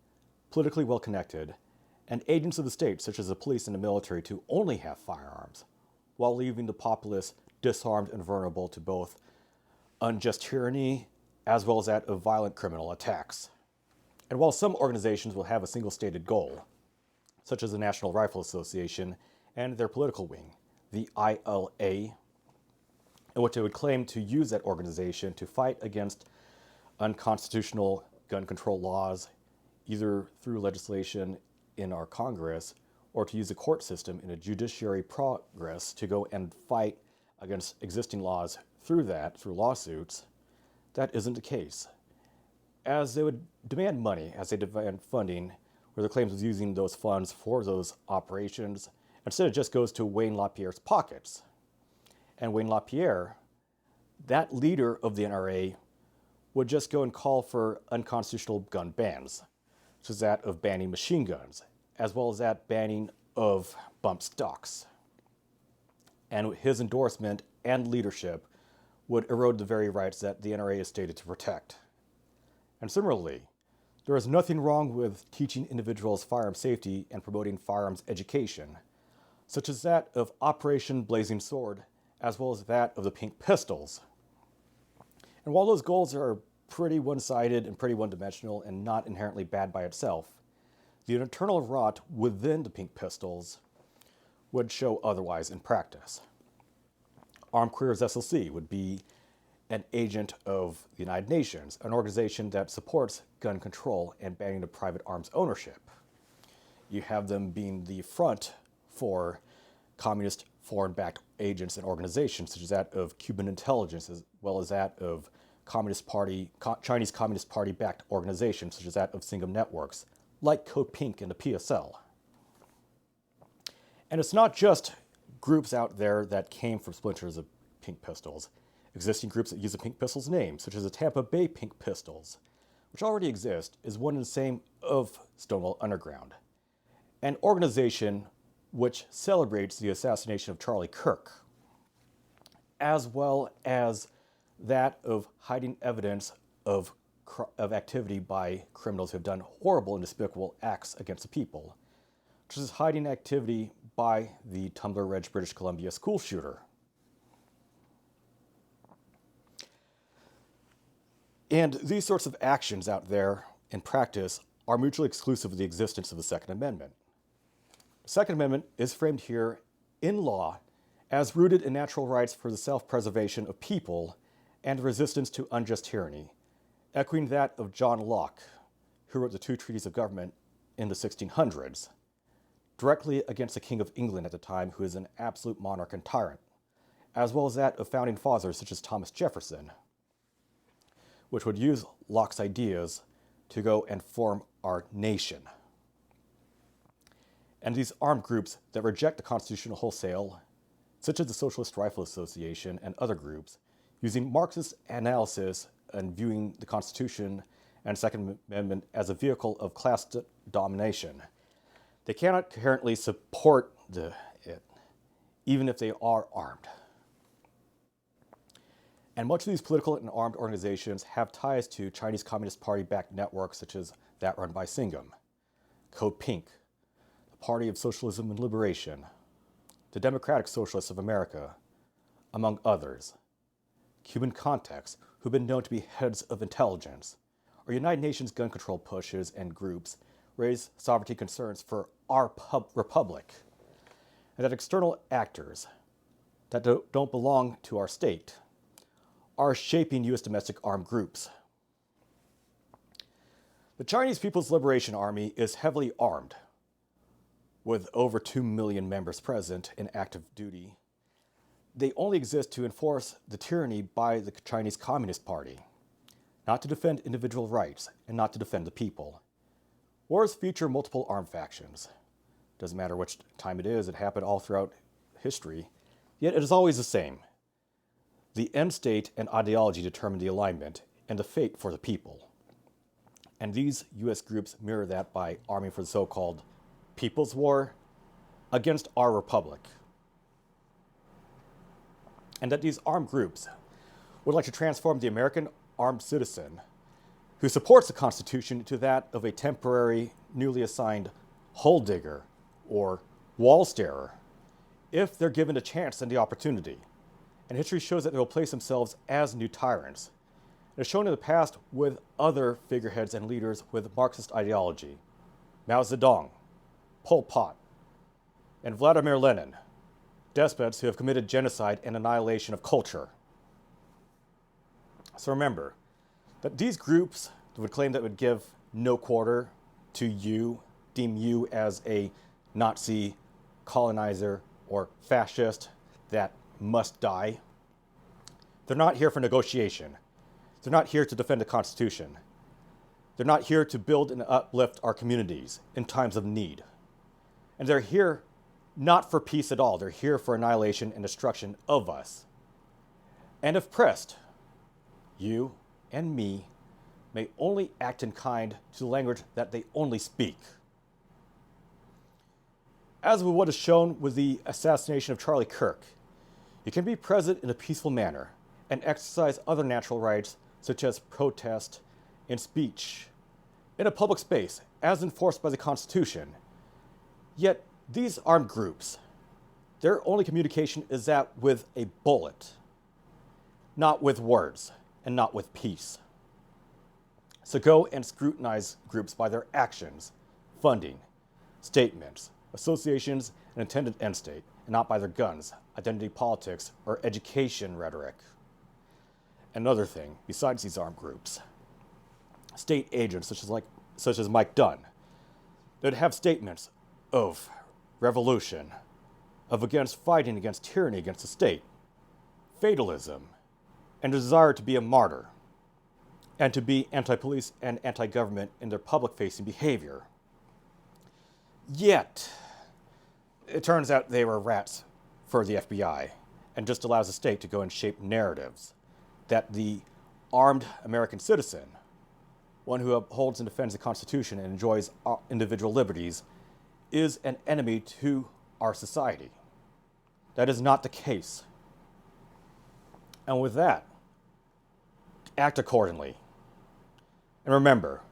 politically well-connected, and agents of the state, such as the police and the military, to only have firearms, while leaving the populace disarmed and vulnerable to both unjust tyranny as well as that of violent criminal attacks. And while some organizations will have a single stated goal, such as the National Rifle Association and their political wing, the ILA, in which they would claim to use that organization to fight against unconstitutional gun control laws, either through legislation in our Congress or to use the court system in a judiciary progress to go and fight against existing laws through lawsuits, that isn't the case. As they would demand money, as they demand funding, where the claims of using those funds for those operations, instead it just goes to Wayne LaPierre's pockets. And Wayne LaPierre, that leader of the NRA, would just go and call for unconstitutional gun bans, such as that of banning machine guns, as well as that banning of bump stocks. And his endorsement and leadership would erode the very rights that the NRA is stated to protect. And similarly, there is nothing wrong with teaching individuals firearms safety and promoting firearms education, such as that of Operation Blazing Sword, as well as that of the pink pistols. And while those goals are pretty one-sided and pretty one-dimensional and not inherently bad by itself, the internal rot within the pink pistols would show otherwise in practice. Armed Careers SLC would be an agent of the United Nations, an organization that supports gun control and banning of private arms ownership. You have them being the front for communist foreign-backed agents and organizations, such as that of Cuban intelligence, as well as that of Chinese Communist Party-backed organizations, such as that of Singham Networks, like Code Pink and the PSL. And it's not just groups out there that came from splinters of pink pistols. Existing groups that use the Pink Pistols name, such as the Tampa Bay Pink Pistols, which already exist, is one and the same of Stonewall Underground, an organization which celebrates the assassination of Charlie Kirk, as well as that of hiding evidence of activity by criminals who have done horrible and despicable acts against the people, which is hiding activity by the Tumbler Ridge, British Columbia school shooter. And these sorts of actions out there in practice are mutually exclusive of the existence of the Second Amendment. The Second Amendment is framed here in law as rooted in natural rights for the self-preservation of people and resistance to unjust tyranny, echoing that of John Locke, who wrote the two treaties of government in the 1600s, directly against the King of England at the time, who is an absolute monarch and tyrant, as well as that of founding fathers such as Thomas Jefferson, which would use Locke's ideas to go and form our nation. And these armed groups that reject the Constitution wholesale, such as the Socialist Rifle Association and other groups, using Marxist analysis and viewing the Constitution and Second Amendment as a vehicle of class domination, they cannot coherently support it, even if they are armed. And much of these political and armed organizations have ties to Chinese Communist Party-backed networks such as that run by Singham, Code Pink, the Party of Socialism and Liberation, the Democratic Socialists of America, among others, Cuban contacts who've been known to be heads of intelligence, or United Nations gun control pushes and groups raise sovereignty concerns for our republic, and that external actors that don't belong to our state are shaping U.S. domestic armed groups. The Chinese People's Liberation Army is heavily armed, with over 2 million members present in active duty. They only exist to enforce the tyranny by the Chinese Communist Party, not to defend individual rights and not to defend the people. Wars feature multiple armed factions. Doesn't matter which time it is, it happened all throughout history, yet it is always the same. The end state and ideology determine the alignment and the fate for the people. And these U.S. groups mirror that by arming for the so-called People's War against our republic. And that these armed groups would like to transform the American armed citizen who supports the Constitution to that of a temporary, newly assigned hole digger or wall starer if they're given a chance and the opportunity. And history shows that they will place themselves as new tyrants. It is shown in the past with other figureheads and leaders with Marxist ideology. Mao Zedong, Pol Pot, and Vladimir Lenin, despots who have committed genocide and annihilation of culture. So remember that these groups would claim that would give no quarter to you, deem you as a Nazi, colonizer, or fascist that must die. They're not here for negotiation. They're not here to defend the Constitution. They're not here to build and uplift our communities in times of need. And they're here not for peace at all. They're here for annihilation and destruction of us. And if pressed, you and me may only act in kind to the language that they only speak. As with what is shown with the assassination of Charlie Kirk, you can be present in a peaceful manner and exercise other natural rights such as protest and speech in a public space as enforced by the Constitution. Yet these armed groups, their only communication is that with a bullet, not with words and not with peace. So go and scrutinize groups by their actions, funding, statements, associations, and intended end state, and not by their guns, identity politics, or education rhetoric. Another thing, besides these armed groups, state agents such as Mike Dunn, that have statements of revolution, of against fighting against tyranny against the state, fatalism, and a desire to be a martyr, and to be anti-police and anti-government in their public-facing behavior. Yet, it turns out they were rats for the FBI and just allows the state to go and shape narratives that the armed American citizen, one who upholds and defends the Constitution and enjoys individual liberties, is an enemy to our society. That is not the case. And with that, act accordingly. And remember,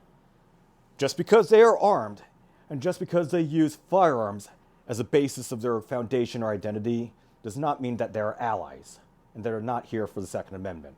just because they are armed and just because they use firearms as a basis of their foundation or identity does not mean that they are allies and they are not here for the Second Amendment.